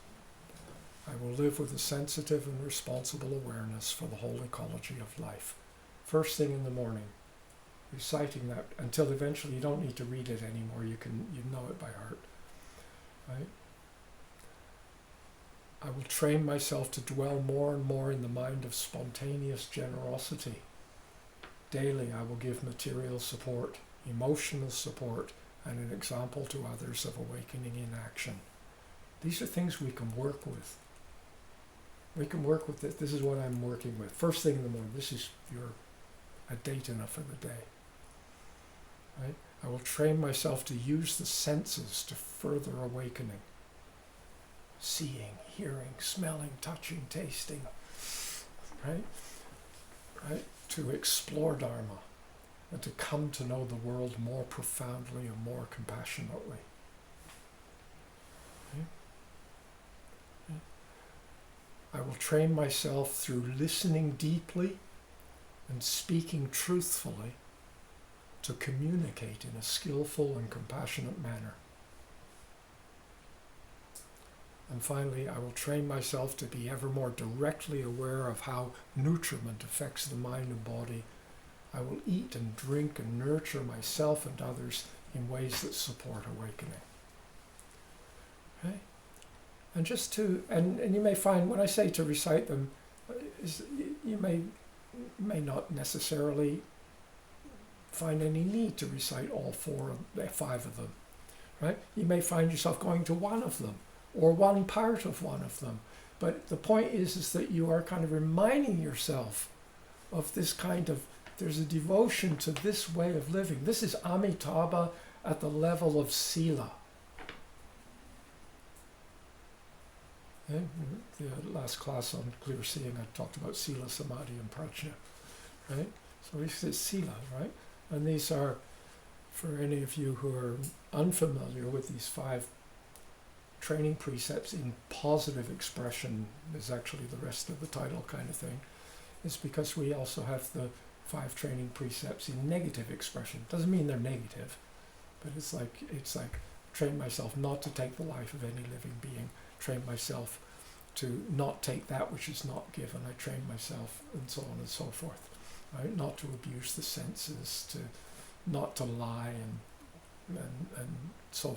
I will live with a sensitive and responsible awareness for the whole ecology of life. First thing in the morning, reciting that until eventually you don't need to read it anymore. You know it by heart, right? I will train myself to dwell more and more in the mind of spontaneous generosity. Daily I will give material support, emotional support, and an example to others of awakening in action. These are things we can work with. We can work with it. This is what I'm working with. First thing in the morning, this is your adetana for the day. Right? I will train myself to use the senses to further awakening. Seeing, hearing, smelling, touching, tasting. Right? Right? To explore Dharma and to come to know the world more profoundly and more compassionately. Okay? Yeah. I will train myself through listening deeply and speaking truthfully to communicate in a skillful and compassionate manner. And finally, I will train myself to be ever more directly aware of how nutriment affects the mind and body. I will eat and drink and nurture myself and others in ways that support awakening. Okay? And just to, and you may find, when I say to recite them, you may not necessarily find any need to recite all 5 of them, right? You may find yourself going to one of them, or one part of one of them. But the point is that you are kind of reminding yourself of this kind of, there's a devotion to this way of living. This is Amitabha at the level of sila. Okay? The last class on clear seeing, I talked about sila, samadhi, and prajna. Right? So this is sila, right? And these are, for any of you who are unfamiliar with these 5 training precepts in positive expression, is actually the rest of the title kind of thing, is because we also have the 5 training precepts in negative expression. Doesn't mean they're negative, but it's like train myself not to take the life of any living being, train myself to not take that which is not given, I train myself, and so on and so forth, right? Not to abuse the senses, to not to lie and so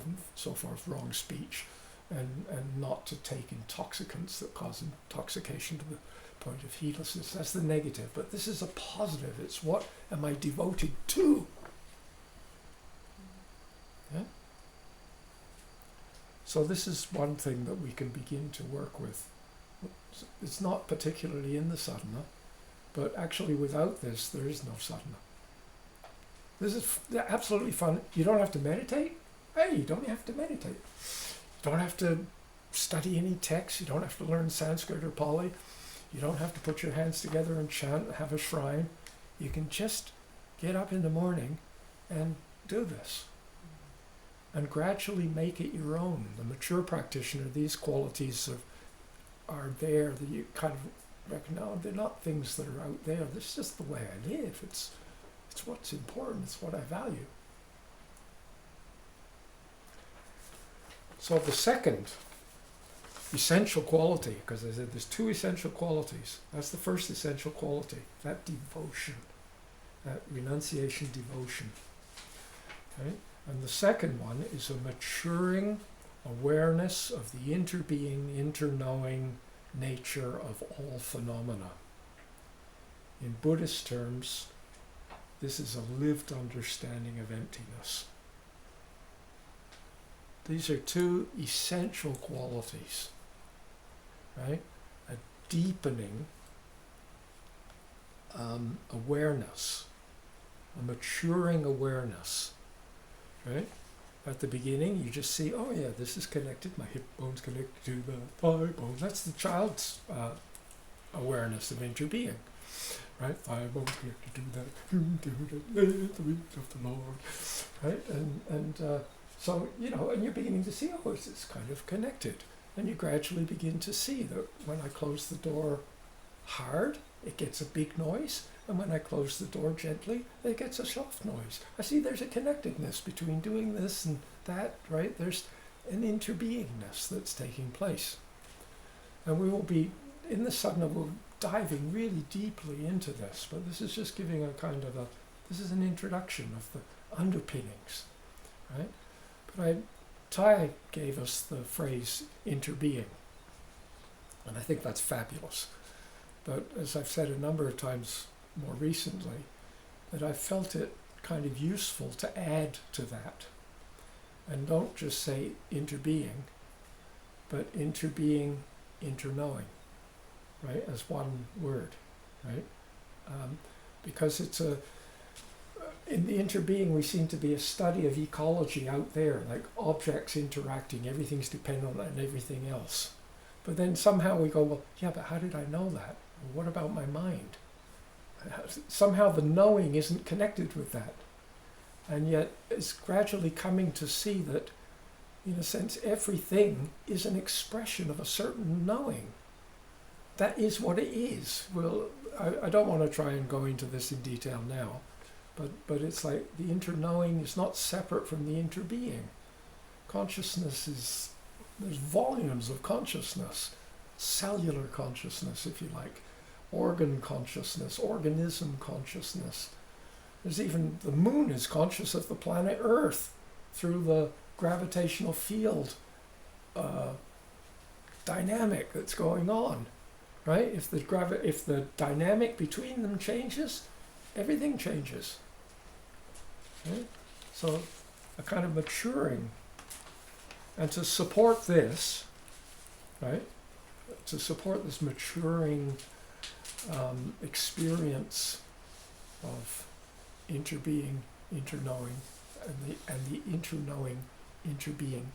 forth, wrong speech, and not to take intoxicants that cause intoxication to the point of heedlessness. That's the negative, but this is a positive. It's what am I devoted to? Yeah? So this is one thing that we can begin to work with. It's not particularly in the sadhana, but actually without this, there is no sadhana. This is absolutely fun. You don't have to meditate. Hey, you don't have to meditate. You don't have to study any text. You don't have to learn Sanskrit or Pali. You don't have to put your hands together and chant and have a shrine. You can just get up in the morning and do this. And gradually make it your own. The mature practitioner, these qualities are there that you kind of recognize, no, they're not things that are out there. This is just the way I live. It's what's important. It's what I value. So the second essential quality, because I said there's 2 essential qualities. That's the first essential quality, that devotion, that renunciation devotion. Okay? And the second one is a maturing awareness of the interbeing, interknowing nature of all phenomena. In Buddhist terms, this is a lived understanding of emptiness. These are two essential qualities, right? A deepening awareness, a maturing awareness, right? At the beginning, you just see, oh yeah, this is connected, my hip bone's connected to the thigh bone. That's the child's awareness of interbeing, right? Thigh bone's connected to the of the Lord, right? And so, and you're beginning to see, oh, it's kind of connected. And you gradually begin to see that when I close the door hard, it gets a big noise. And when I close the door gently, it gets a soft noise. I see there's a connectedness between doing this and that, right? There's an interbeingness that's taking place. And we will be, in the sadhana, we're diving really deeply into this, but this is just giving a kind of this is an introduction of the underpinnings, right? But Thai gave us the phrase interbeing, and I think that's fabulous. But as I've said a number of times more recently, that I felt it kind of useful to add to that. And don't just say interbeing, but interbeing, interknowing, right, as one word, right? Because it's in the interbeing we seem to be a study of ecology out there, like objects interacting, everything's dependent on everything else. But then somehow we go, well, yeah, but how did I know that? What about my mind? Somehow the knowing isn't connected with that. And yet it's gradually coming to see that, in a sense, everything is an expression of a certain knowing. That is what it is. Well, I don't want to try and go into this in detail now, but it's like the interknowing is not separate from the interbeing. Consciousness is, there's volumes of consciousness, cellular consciousness, if you like, organ consciousness, organism consciousness. There's even, the moon is conscious of the planet Earth through the gravitational field dynamic that's going on, right? If the dynamic between them changes, everything changes, right? So a kind of maturing. And to support this, right, to support this maturing experience of interbeing, interknowing, and the interknowing, interbeing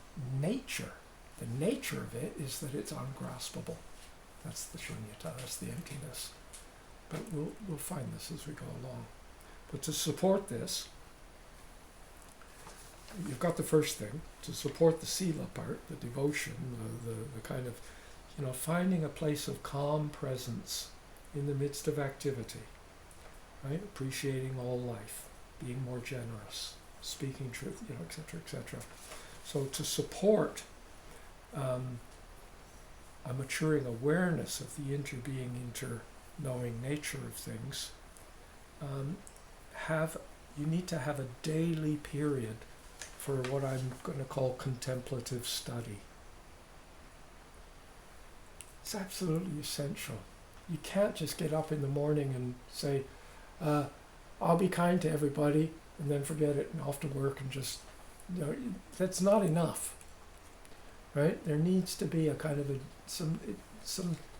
nature. The nature of it is that it's ungraspable. That's the shunyata, that's the emptiness. But we'll find this as we go along. But to support this, you've got the first thing, to support the sila part, the devotion, the kind of, finding a place of calm presence in the midst of activity, right? Appreciating all life, being more generous, speaking truth, etc., etc. So to support a maturing awareness of the interbeing, interknowing nature of things, you need to have a daily period for what I'm going to call contemplative study. It's absolutely essential. You can't just get up in the morning and say, I'll be kind to everybody, and then forget it and off to work and just, that's not enough, right? There needs to be a kind of some,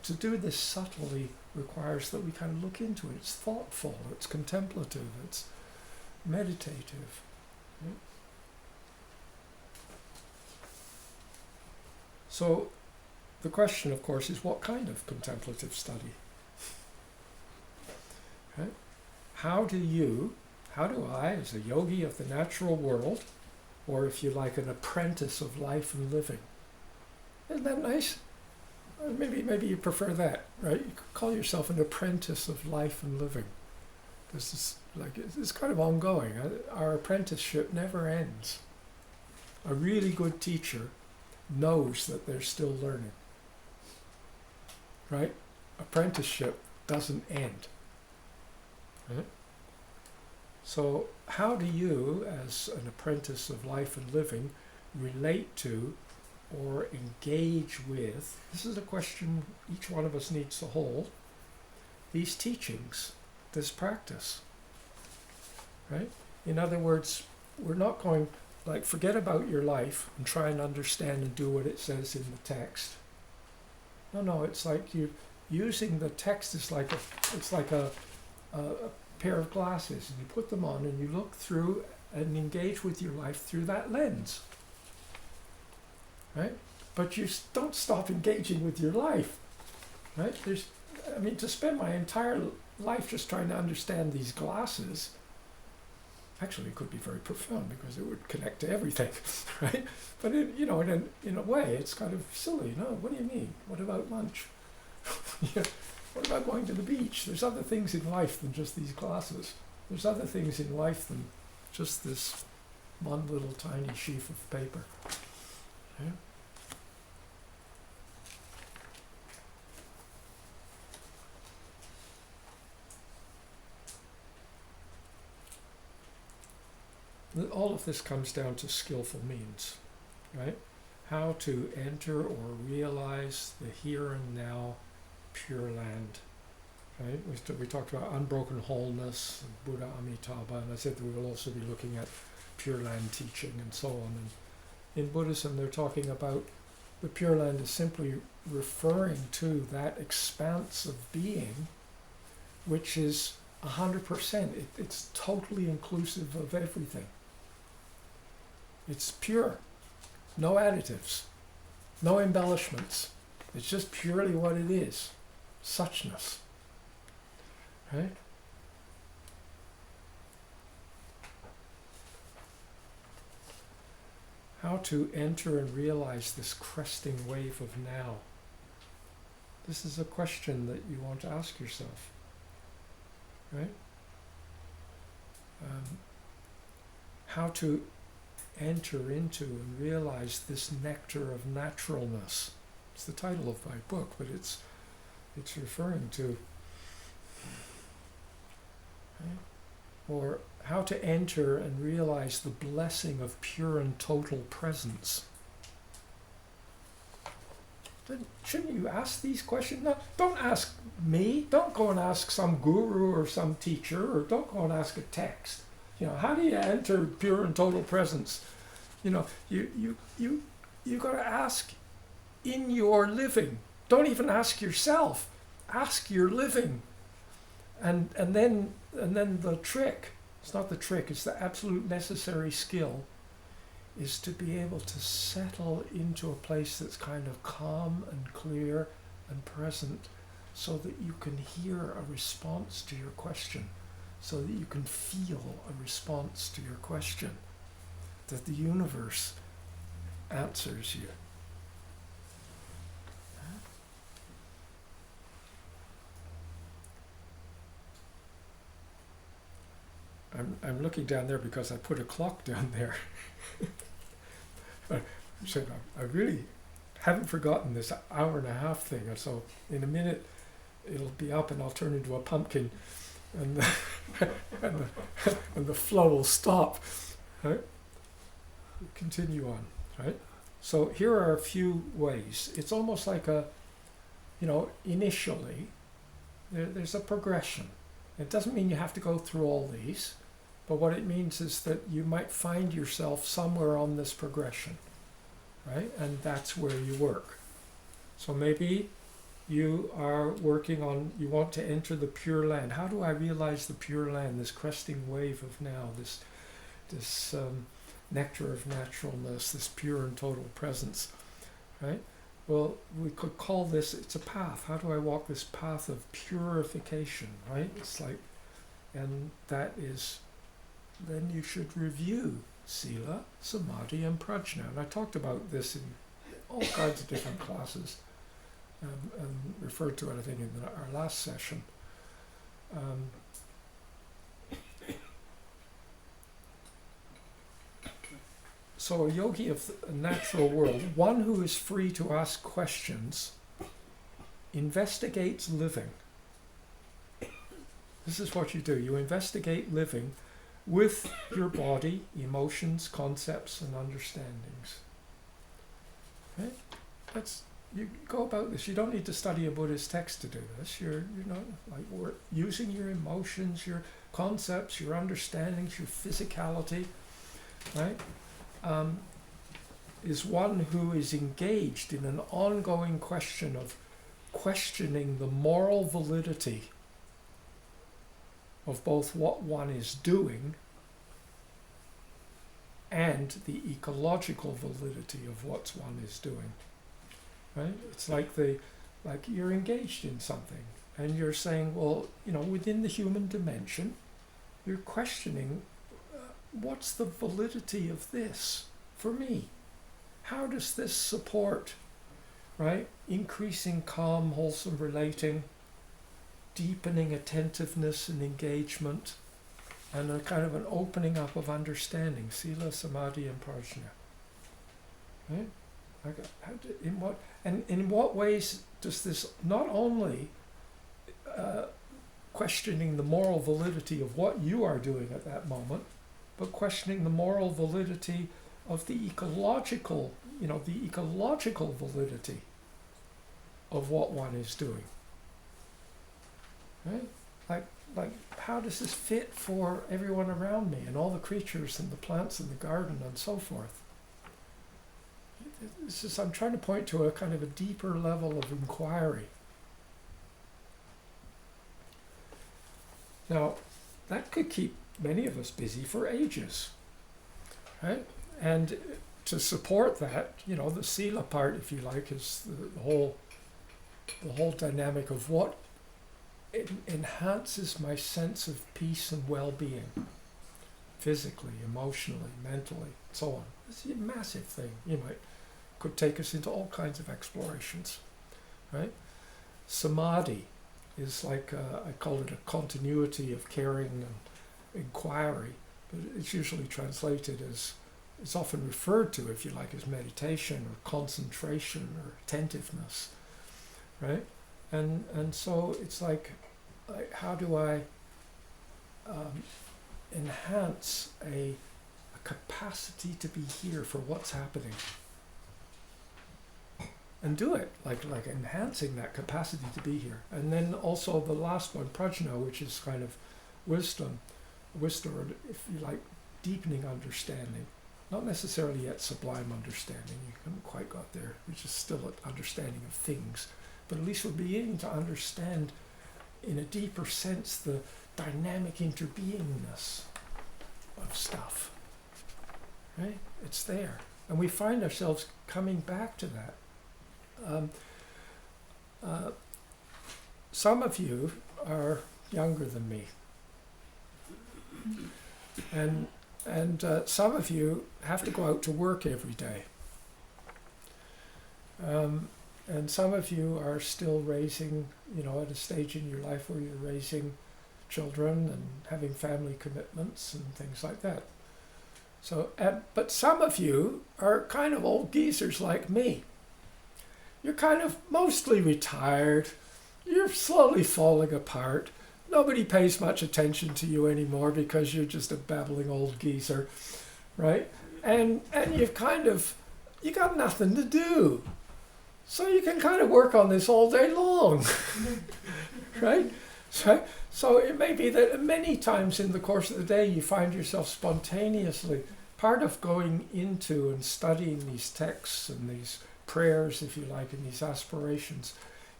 to do this subtly requires that we kind of look into it. It's thoughtful, it's contemplative, it's meditative. Right? So the question, of course, is what kind of contemplative study? Right? How do I, as a yogi of the natural world, or if you like, an apprentice of life and living, isn't that nice? Maybe you prefer that, right? You could call yourself an apprentice of life and living. This is it's kind of ongoing. Our apprenticeship never ends. A really good teacher knows that they're still learning, right? Apprenticeship doesn't end. Right? So how do you, as an apprentice of life and living, relate to or engage with, this is a question each one of us needs to hold, these teachings, this practice, right? In other words, we're not going, like, forget about your life and try and understand and do what it says in the text. No, it's like you using the text is like a pair of glasses, and you put them on and you look through and engage with your life through that lens, right? But you don't stop engaging with your life, right? To spend my entire life just trying to understand these glasses, actually it could be very profound because it would connect to everything, right? But in a way, it's kind of silly. No, what do you mean? What about lunch? What about going to the beach? There's other things in life than just these glasses. There's other things in life than just this one little tiny sheaf of paper. Okay? All of this comes down to skillful means, right? How to enter or realize the here and now pure land, right? We talked about unbroken wholeness, Buddha Amitabha, and I said that we will also be looking at pure land teaching and so on. And in Buddhism, they're talking about the pure land is simply referring to that expanse of being, which is 100%. It's totally inclusive of everything. It's pure, no additives, no embellishments. It's just purely what it is, suchness, right? How to enter and realize this cresting wave of now. This is a question that you want to ask yourself, right? How to enter into and realize this nectar of naturalness. It's the title of my book, but it's referring to, right? Or how to enter and realize the blessing of pure and total presence. Shouldn't you ask these questions? No, don't ask me. Don't go and ask some guru or some teacher, or don't go and ask a text. How do you enter pure and total presence? You got to ask in your living. Don't even ask yourself. Ask your living. And then the trick, it's not the trick, it's the absolute necessary skill, is to be able to settle into a place that's kind of calm and clear and present, so that you can hear a response to your question, so that you can feel a response to your question, that the universe answers you. I'm looking down there because I put a clock down there. So I really haven't forgotten this hour and a half thing, and so in a minute it'll be up and I'll turn into a pumpkin, and the flow will stop. Right? Continue on. Right? So here are a few ways. It's almost like initially there's a progression. It doesn't mean you have to go through all these, but what it means is that you might find yourself somewhere on this progression, right? And that's where you work. So maybe you are working on, you want to enter the pure land. How do I realize the pure land, this cresting wave of now, this nectar of naturalness, this pure and total presence, right? Well, we could call this, it's a path. How do I walk this path of purification, right? It's like, and that is, then you should review Sila, Samadhi, and Prajna. And I talked about this in all kinds of different classes, and referred to it, I think, in our last session. So a yogi of the natural world, one who is free to ask questions, investigates living. This is what you do. You investigate living with your body, emotions, concepts, and understandings. Right? You go about this. You don't need to study a Buddhist text to do this. We're using your emotions, your concepts, your understandings, your physicality, right? Is one who is engaged in an ongoing question of questioning the moral validity of both what one is doing and the ecological validity of what one is doing. Right? It's like you're engaged in something and you're saying, well, within the human dimension, you're questioning what's the validity of this for me? How does this support, right? Increasing calm, wholesome relating, deepening attentiveness and engagement, and a kind of an opening up of understanding, sila, samadhi, and prajna. Right? In what ways does this not only questioning the moral validity of what you are doing at that moment, but questioning the moral validity of the ecological validity of what one is doing. Right? Like how does this fit for everyone around me and all the creatures and the plants in the garden and so forth? I'm trying to point to a kind of a deeper level of inquiry. Now, that could keep many of us busy for ages, right? And to support that, the sila part, if you like, is the whole dynamic of what enhances my sense of peace and well-being, physically, emotionally, mentally, so on. It's a massive thing. Could take us into all kinds of explorations, right? Samadhi is like I call it a continuity of caring and inquiry, but it's usually translated as, it's often referred to, if you like, as meditation or concentration or attentiveness, right? And so it's like how do I enhance a capacity to be here for what's happening? And do it, like enhancing that capacity to be here. And then also the last one, prajna, which is kind of wisdom, or if you like, deepening understanding. Not necessarily yet sublime understanding, you haven't quite got there, which is still an understanding of things. But at least we're beginning to understand in a deeper sense the dynamic interbeingness of stuff. Right? It's there. And we find ourselves coming back to that. Some of you are younger than me, and some of you have to go out to work every day, and some of you are still raising, at a stage in your life where you're raising children and having family commitments and things like that. So, but some of you are kind of old geezers like me. You're kind of mostly retired. You're slowly falling apart. Nobody pays much attention to you anymore because you're just a babbling old geezer, right? And you got nothing to do. So you can kind of work on this all day long, right? So it may be that many times in the course of the day you find yourself spontaneously, part of going into and studying these texts and these prayers, if you like, and these aspirations,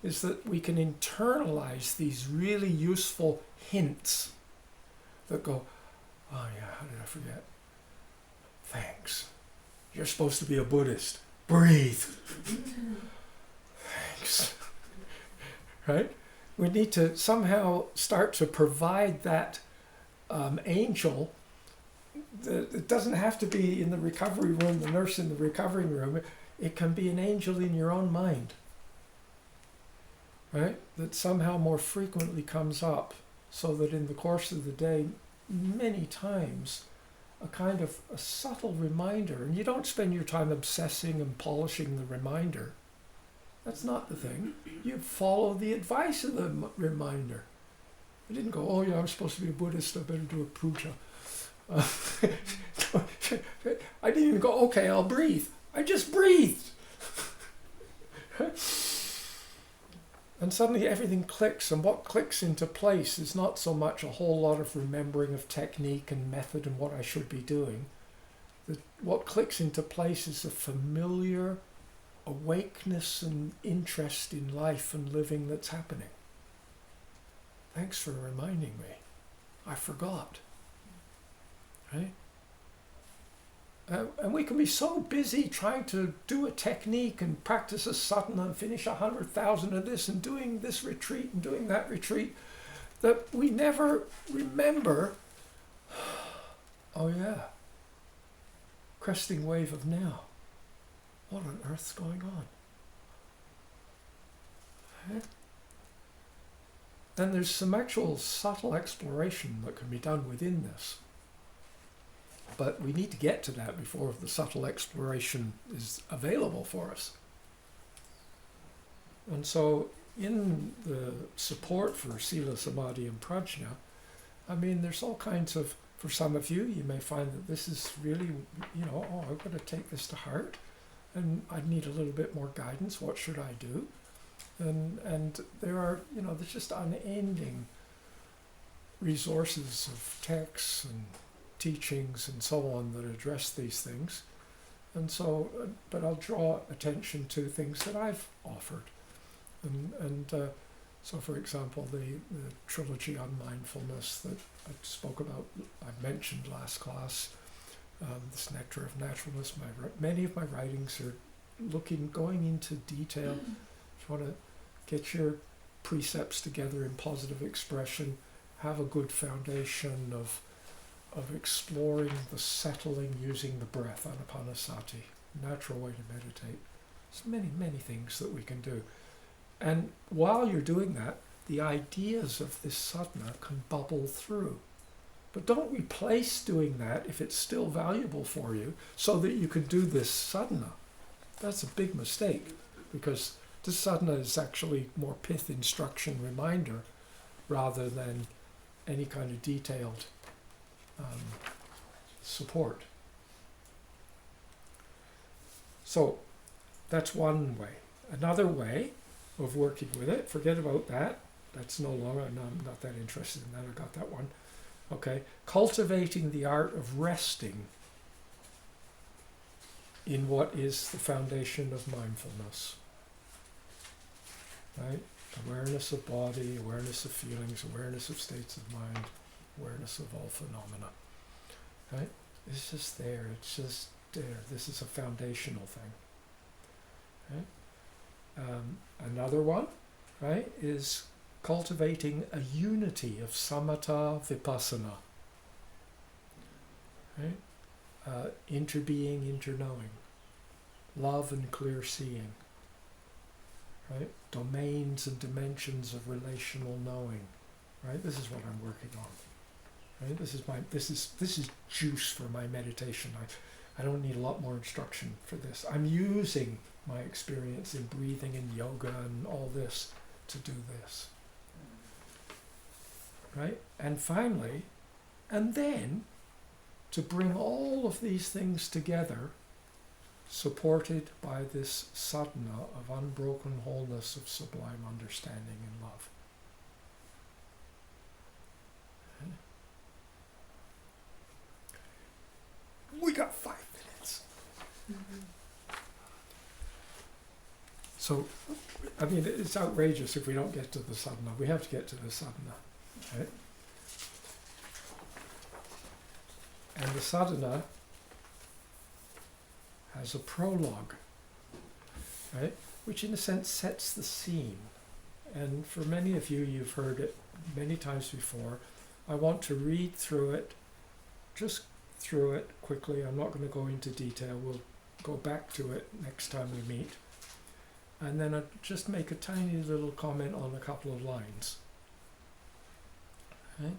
is that we can internalize these really useful hints that go, oh yeah, how did I forget? Thanks. You're supposed to be a Buddhist. Breathe. Thanks. Right? We need to somehow start to provide that angel. It doesn't have to be in the recovery room, the nurse in the recovery room. It can be an angel in your own mind, right? That somehow more frequently comes up, so that in the course of the day, many times, a kind of a subtle reminder, and you don't spend your time obsessing and polishing the reminder. That's not the thing. You follow the advice of the reminder. I didn't go, oh yeah, I'm supposed to be a Buddhist, I better do a puja. I didn't even go, okay, I'll breathe. I just breathed. And suddenly everything clicks, and what clicks into place is not so much a whole lot of remembering of technique and method and what I should be doing. What clicks into place is a familiar awakeness and interest in life and living that's happening. Thanks for reminding me. I forgot. Right? And we can be so busy trying to do a technique and practice a sadhana and finish 100,000 of this and doing this retreat and doing that retreat that we never remember, oh yeah, cresting wave of now. What on earth's going on? Okay. And there's some actual subtle exploration that can be done within this. But we need to get to that before the subtle exploration is available for us. And so in the support for Sila, Samadhi and Prajna, I mean, there's all kinds of, for some of you, you may find that this is really, oh, I've got to take this to heart and I need a little bit more guidance. What should I do? And there are, there's just unending resources of texts and teachings and so on that address these things. And so, but I'll draw attention to things that I've offered. And so, for example, the trilogy on mindfulness that I spoke about, I mentioned last class, this Nectar of Naturalness, many of my writings are going into detail. If you want to get your precepts together in positive expression, have a good foundation of exploring the settling using the breath, anapanasati, natural way to meditate. There's many, many things that we can do. And while you're doing that, the ideas of this sadhana can bubble through. But don't replace doing that if it's still valuable for you so that you can do this sadhana. That's a big mistake, because this sadhana is actually more pith, instruction, reminder, rather than any kind of detailed support. So that's one way. Another way of working with it, forget about that. That's no longer, I'm not that interested in that, I got that one. Okay, cultivating the art of resting in what is the foundation of mindfulness. Right? Awareness of body, awareness of feelings, awareness of states of mind, awareness of all phenomena. Right? It's just there. It's just there. This is a foundational thing. Right? Another one, right, is cultivating a unity of samatha vipassana. Right? Interbeing, interknowing, love and clear seeing. Right? Domains and dimensions of relational knowing. Right? This is what I'm working on. Right? This is juice for my meditation. I don't need a lot more instruction for this. I'm using my experience in breathing and yoga and all this to do this. Right? And finally, and then to bring all of these things together, supported by this sadhana of unbroken wholeness of sublime understanding and love. We got 5 minutes. Mm-hmm. So, I mean, it's outrageous if we don't get to the sadhana. We have to get to the sadhana. Right? And the sadhana has a prologue, right? Which in a sense sets the scene. And for many of you, you've heard it many times before. I want to read through it, just through it quickly. I'm not going to go into detail. We'll go back to it next time we meet. And then I'll just make a tiny little comment on a couple of lines. Okay?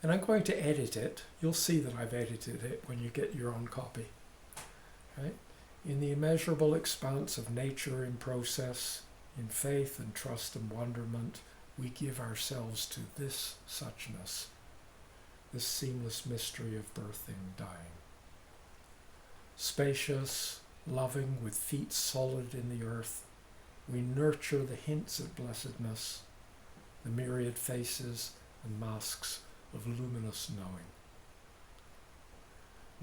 And I'm going to edit it. You'll see that I've edited it when you get your own copy. Right? In the immeasurable expanse of nature in process, in faith and trust and wonderment, we give ourselves to this suchness, this seamless mystery of birthing, dying. Spacious, loving, with feet solid in the earth, We nurture the hints at blessedness, the myriad faces and masks of luminous knowing.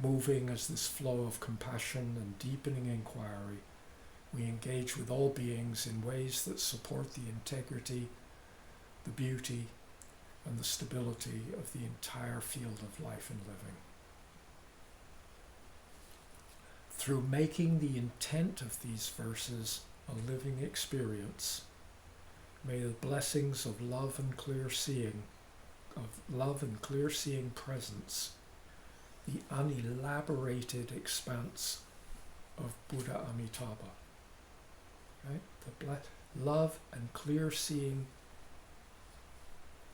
Moving as this flow of compassion and deepening inquiry, we engage with all beings in ways that support the integrity, the beauty, and the stability of the entire field of life and living. Through making the intent of these verses a living experience, may the blessings of love and clear seeing presence, the unelaborated expanse of Buddha Amitabha, right? The love and clear seeing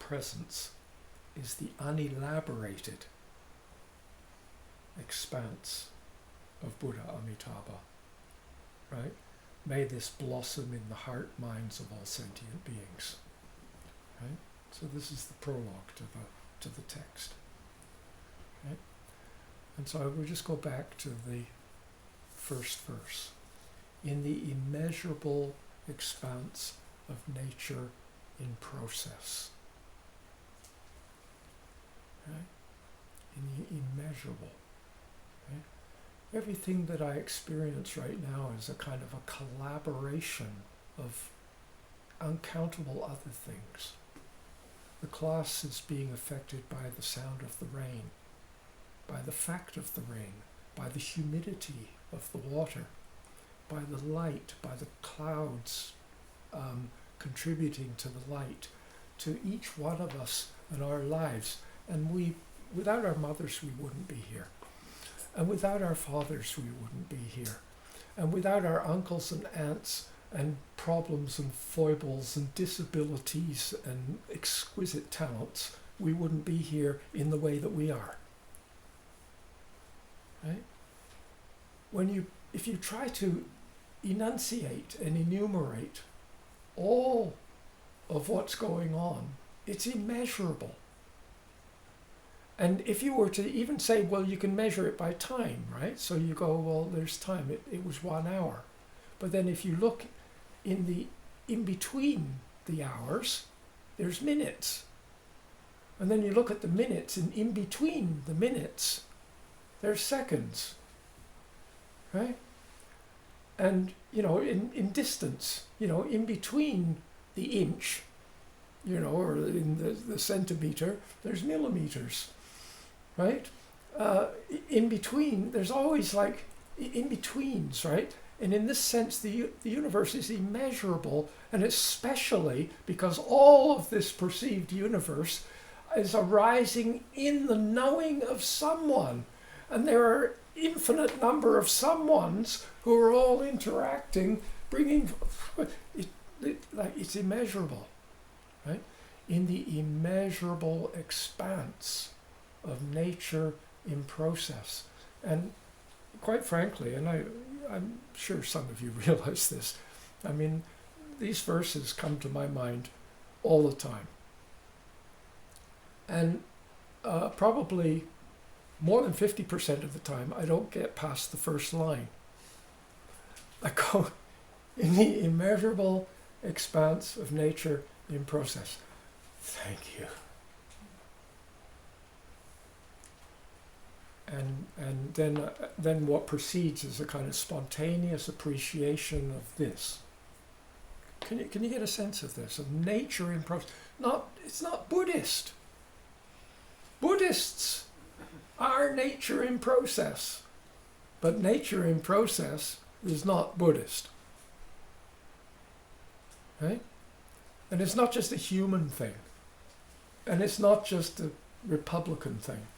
presence is the unelaborated expanse of Buddha Amitabha, right? May this blossom in the heart minds of all sentient beings, right? So this is the prologue to the text, right? And so I will just go back to the first verse. In the immeasurable expanse of nature in process, right? In the immeasurable, right? Everything that I experience right now is a kind of a collaboration of uncountable other things. The class is being affected by the sound of the rain, by the fact of the rain, by the humidity of the water, by the light, by the clouds contributing to the light, to each one of us and our lives. And without our mothers, we wouldn't be here. And without our fathers, we wouldn't be here. And without our uncles and aunts and problems and foibles and disabilities and exquisite talents, we wouldn't be here in the way that we are. Right? If you try to enunciate and enumerate all of what's going on, it's immeasurable. And if you were to even say, well, you can measure it by time, right? So you go, well, there's time. It was 1 hour. But then if you look in between the hours, there's minutes. And then you look at the minutes, and in between the minutes, there's seconds, right? And, in distance, in between the inch, or in the centimeter, there's millimeters. Right? In between, there's always like in-betweens, right? And in this sense, the universe is immeasurable, and especially because all of this perceived universe is arising in the knowing of someone. And there are infinite number of someones who are all interacting, bringing, it's immeasurable, right? In the immeasurable expanse of nature in process. And quite frankly, and I'm sure some of you realize this, I mean, these verses come to my mind all the time. And probably more than 50% of the time, I don't get past the first line. I go, in the immeasurable expanse of nature in process. Thank you. And then what proceeds is a kind of spontaneous appreciation of this. Can you get a sense of this? Of nature in process. It's not Buddhist. Buddhists are nature in process. But nature in process is not Buddhist. Right? And it's not just a human thing. And it's not just a Republican thing.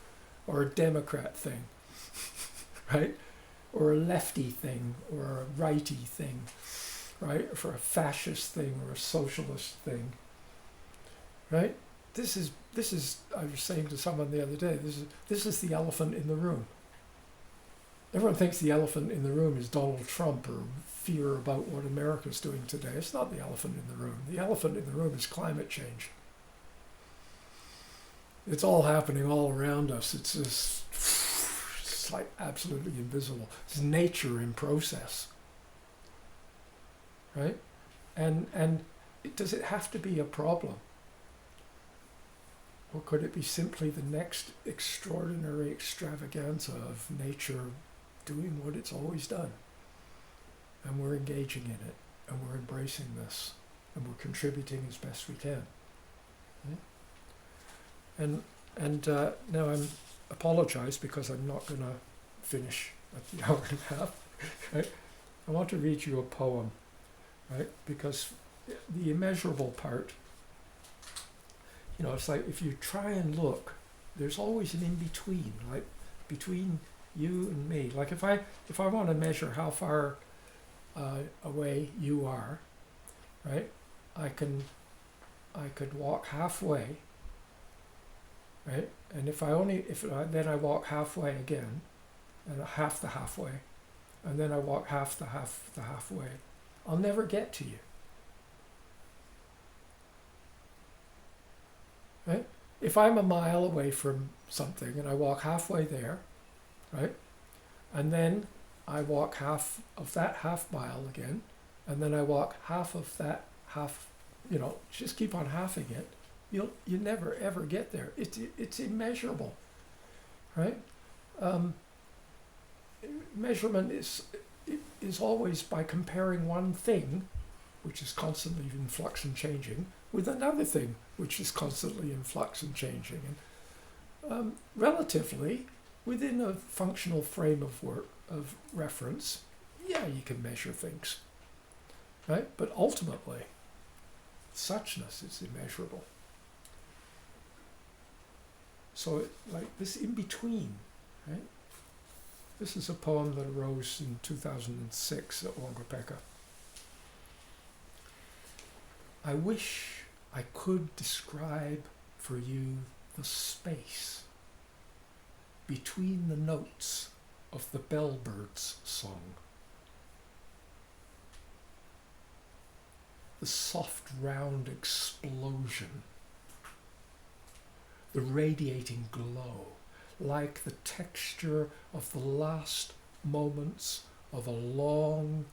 Or a Democrat thing, right? Or a lefty thing, or a righty thing, right? For a fascist thing or a socialist thing, right? This is. I was saying to someone the other day. This is the elephant in the room. Everyone thinks the elephant in the room is Donald Trump or fear about what America's doing today. It's not the elephant in the room. The elephant in the room is climate change. It's all happening all around us. It's just, it's like absolutely invisible. It's nature in process, right? And does it have to be a problem? Or could it be simply the next extraordinary extravaganza of nature doing what it's always done? And we're engaging in it, and we're embracing this, and we're contributing as best we can. Right? And now I'm apologize because I'm not going to finish at the hour and a half. Right? I want to read you a poem, right? Because the immeasurable part, it's like if you try and look, there's always an in-between, like between you and me. Like if I want to measure how far away you are, right? I could walk halfway, right? And then I walk halfway again, and half the halfway, and then I walk half the halfway, I'll never get to you. Right? If I'm a mile away from something and I walk halfway there, right? And then I walk half of that half mile again, and then I walk half of that half, just keep on halving it, you never ever get there. It's immeasurable, right? Measurement is always by comparing one thing, which is constantly in flux and changing, with another thing, which is constantly in flux and changing. And relatively, within a functional frame of reference, yeah, you can measure things, right? But ultimately, suchness is immeasurable. So, like this in between, right? This is a poem that arose in 2006 at Wangapeka. I wish I could describe for you the space between the notes of the bellbird's song. The soft round explosion, the radiating glow, like the texture of the last moments of a long,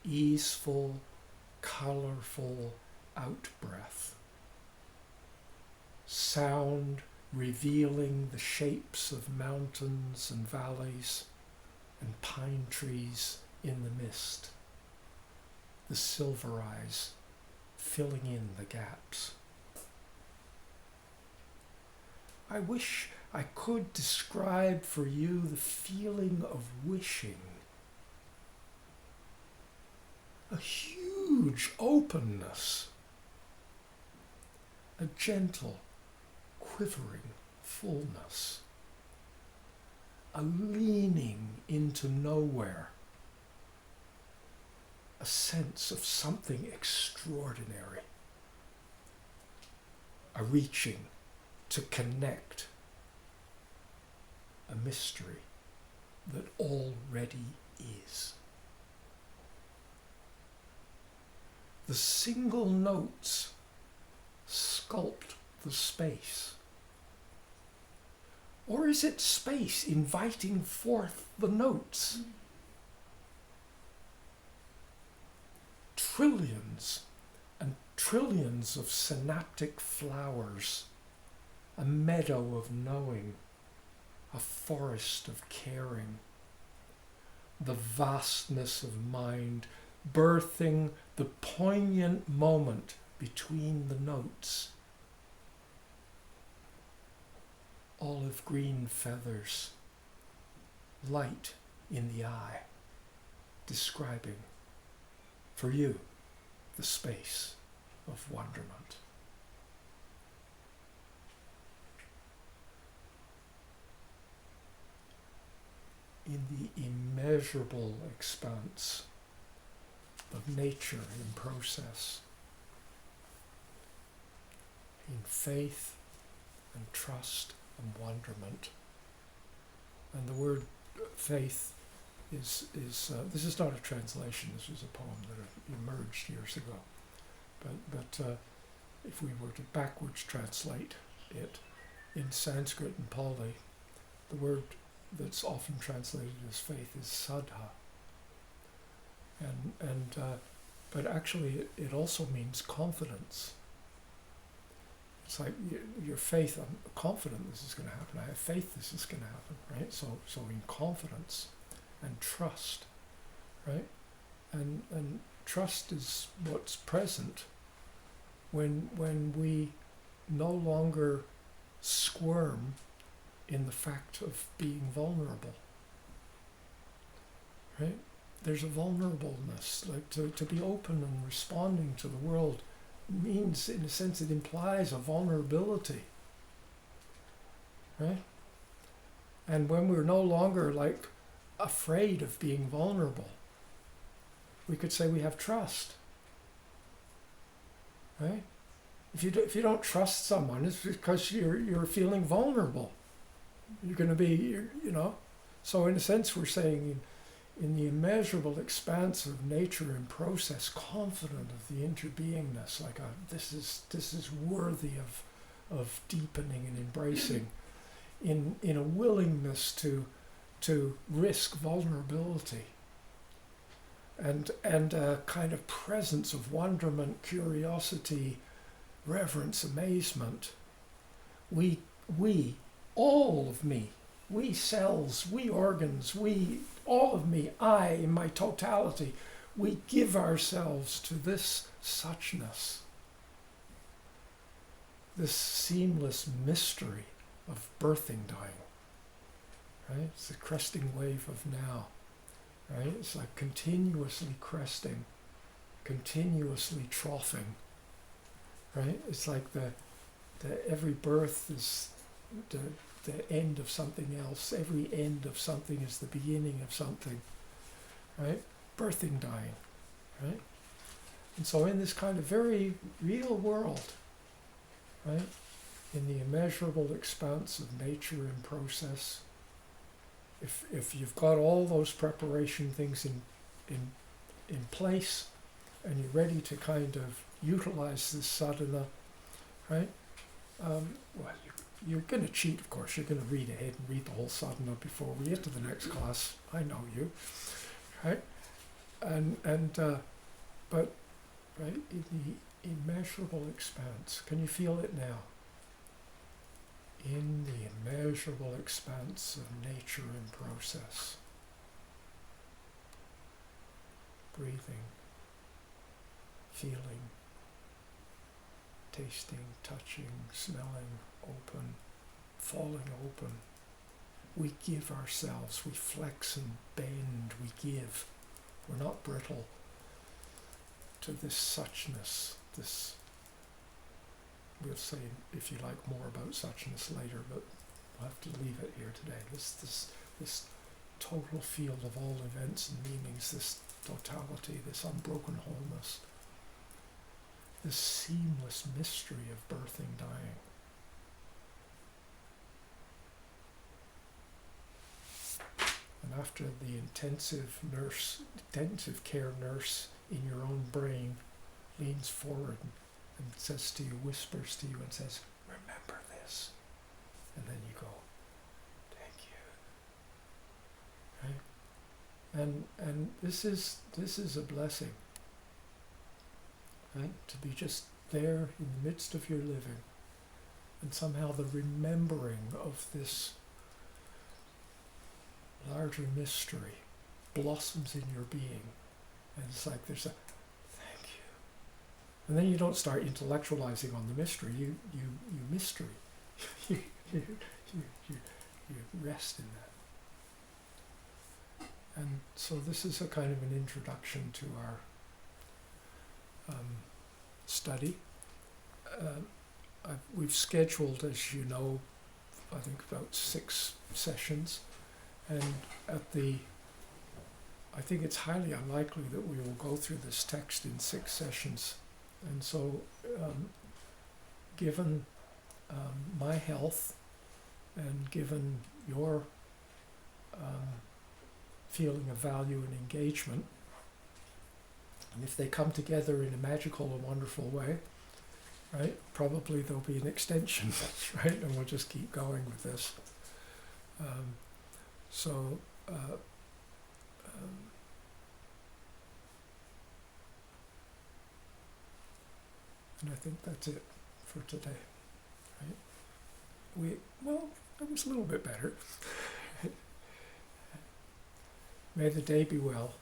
easeful, colourful out-breath. Sound revealing the shapes of mountains and valleys and pine trees in the mist. The silver eyes filling in the gaps. I wish I could describe for you the feeling of wishing. A huge openness. A gentle, quivering fullness. A leaning into nowhere. A sense of something extraordinary. A reaching to connect. A mystery that already is. The single notes sculpt the space. Or is it space inviting forth the notes? Trillions and trillions of synaptic flowers, a meadow of knowing, a forest of caring, the vastness of mind, birthing the poignant moment between the notes. Olive green feathers, light in the eye, describing for you the space of wonderment. In the immeasurable expanse of nature in process, in faith and trust and wonderment. And the word faith is this is not a translation, this was a poem that emerged years ago. But if we were to backwards translate it, in Sanskrit and Pali, the word that's often translated as faith is Sadhana. And but actually it also means confidence. It's like your faith, I'm confident this is going to happen. I have faith this is going to happen, right? So in confidence and trust, right? And trust is what's present when we no longer squirm in the fact of being vulnerable, right? There's a vulnerableness, like to be open and responding to the world means, in a sense, it implies a vulnerability, right? And when we're no longer like afraid of being vulnerable, we could say we have trust, right? If you don't trust someone, it's because you're feeling vulnerable. You're going to be, So in a sense, we're saying in the immeasurable expanse of nature and process, confident of the interbeingness, like this is worthy of deepening and embracing, in a willingness to risk vulnerability, and a kind of presence of wonderment, curiosity, reverence, amazement. We, all of me, we cells, we organs, all of me, I in my totality, we give ourselves to this suchness, this seamless mystery of birthing, dying, right? It's the cresting wave of now, right? It's like continuously cresting, continuously troughing, right? It's like the every birth is the end of something else. Every end of something is the beginning of something, right? Birthing, dying, right? And so in this kind of very real world, right, in the immeasurable expanse of nature and process, if you've got all those preparation things in place, and you're ready to kind of utilize this sadhana, right? You're going to cheat, of course. You're going to read ahead and read the whole sadhana before we get to the next class. I know you, right? But right, in the immeasurable expanse, can you feel it now? In the immeasurable expanse of nature and process, breathing, feeling, tasting, touching, smelling, open, falling open. We give ourselves, we flex and bend, we give. We're not brittle to this suchness, this, we'll say, if you like, more about suchness later, but we'll have to leave it here today. This total field of all events and meanings, this totality, this unbroken wholeness, this seamless mystery of birthing, dying. And after the intensive care nurse in your own brain leans forward and says to you, whispers to you and says, remember this. And then you go, thank you. Right? And this is a blessing. Right? To be just there in the midst of your living, and somehow the remembering of this larger mystery blossoms in your being, and it's like there's a thank you, and then you don't start intellectualizing on the mystery. You mystery, you rest in that, and so this is a kind of an introduction to our study. We've scheduled, as you know, I think about 6 sessions, and I think it's highly unlikely that we will go through this text in 6 sessions, and so given my health and given your feeling of value and engagement, and if they come together in a magical and wonderful way, right, probably there'll be an extension, right, and we'll just keep going with this. And I think that's it for today. Right? It was a little bit better. May the day be well,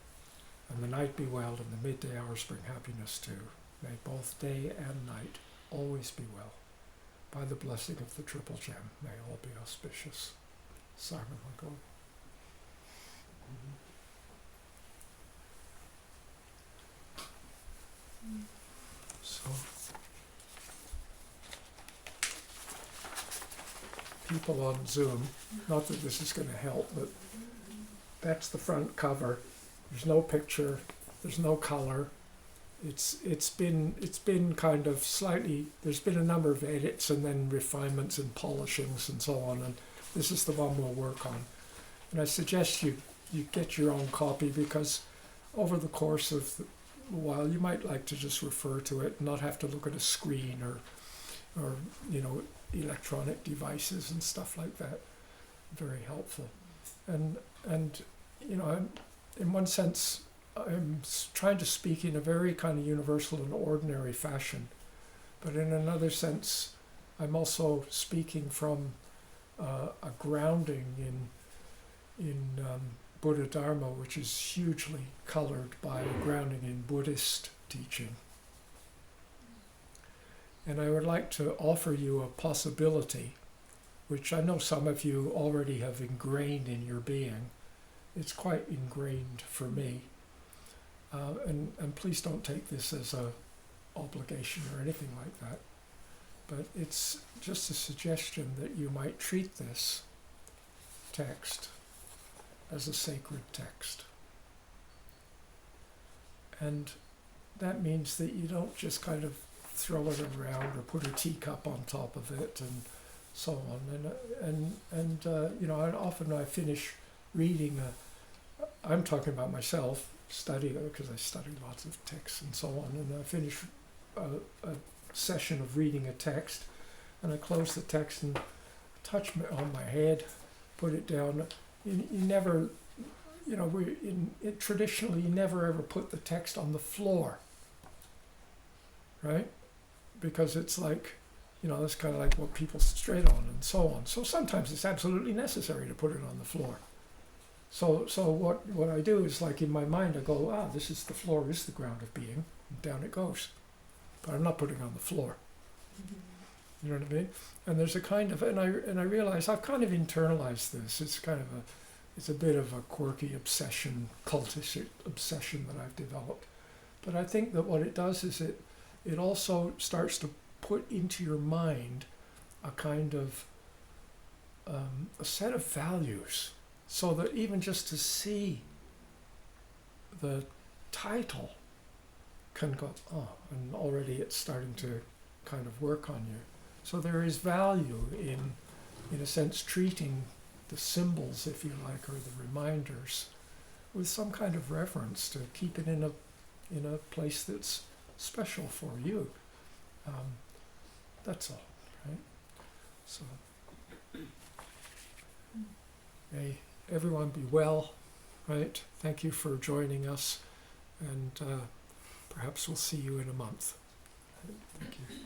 and the night be well, and the midday hours bring happiness too. May both day and night always be well. By the blessing of the Triple Gem, may all be auspicious. Simon will go. So, people on Zoom, not that this is going to help, but that's the front cover. There's no picture, there's no color. It's been kind of slightly, there's been a number of edits and then refinements and polishings and so on, and this is the one we'll work on. And I suggest you get your own copy, because over the course of a while you might like to just refer to it and not have to look at a screen or electronic devices and stuff like that. Very helpful. And in one sense, I'm trying to speak in a very kind of universal and ordinary fashion, but in another sense, I'm also speaking from a grounding in buddhadharma, which is hugely colored by a grounding in Buddhist teaching. And I would like to offer you a possibility, which I know some of you already have ingrained in your being. It's quite ingrained for me. And please don't take this as a obligation or anything like that. But it's just a suggestion that you might treat this text as a sacred text. And that means that you don't just kind of throw it around or put a teacup on top of it and so on. And often I finish reading I'm talking about myself, because I study lots of texts and so on, and I finish a session of reading a text, and I close the text and touch on my head, put it down. You never, traditionally you never ever put the text on the floor, right? Because it's like, that's kind of like what people straight on and so on. So sometimes it's absolutely necessary to put it on the floor. So what I do is, like, in my mind I go, this floor is the ground of being, and down it goes. But I'm not putting it on the floor. You know what I mean? And there's a kind of, and I realize I've kind of internalized this. It's a bit of a quirky obsession, cultish obsession that I've developed. But I think that what it does is it also starts to put into your mind a kind of a set of values, so that even just to see the title can go, and already it's starting to kind of work on you. So there is value in a sense, treating the symbols, if you like, or the reminders with some kind of reverence, to keep it in a place that's special for you. That's all, right? So may everyone be well, right? Thank you for joining us, and perhaps we'll see you in a month. Thank you.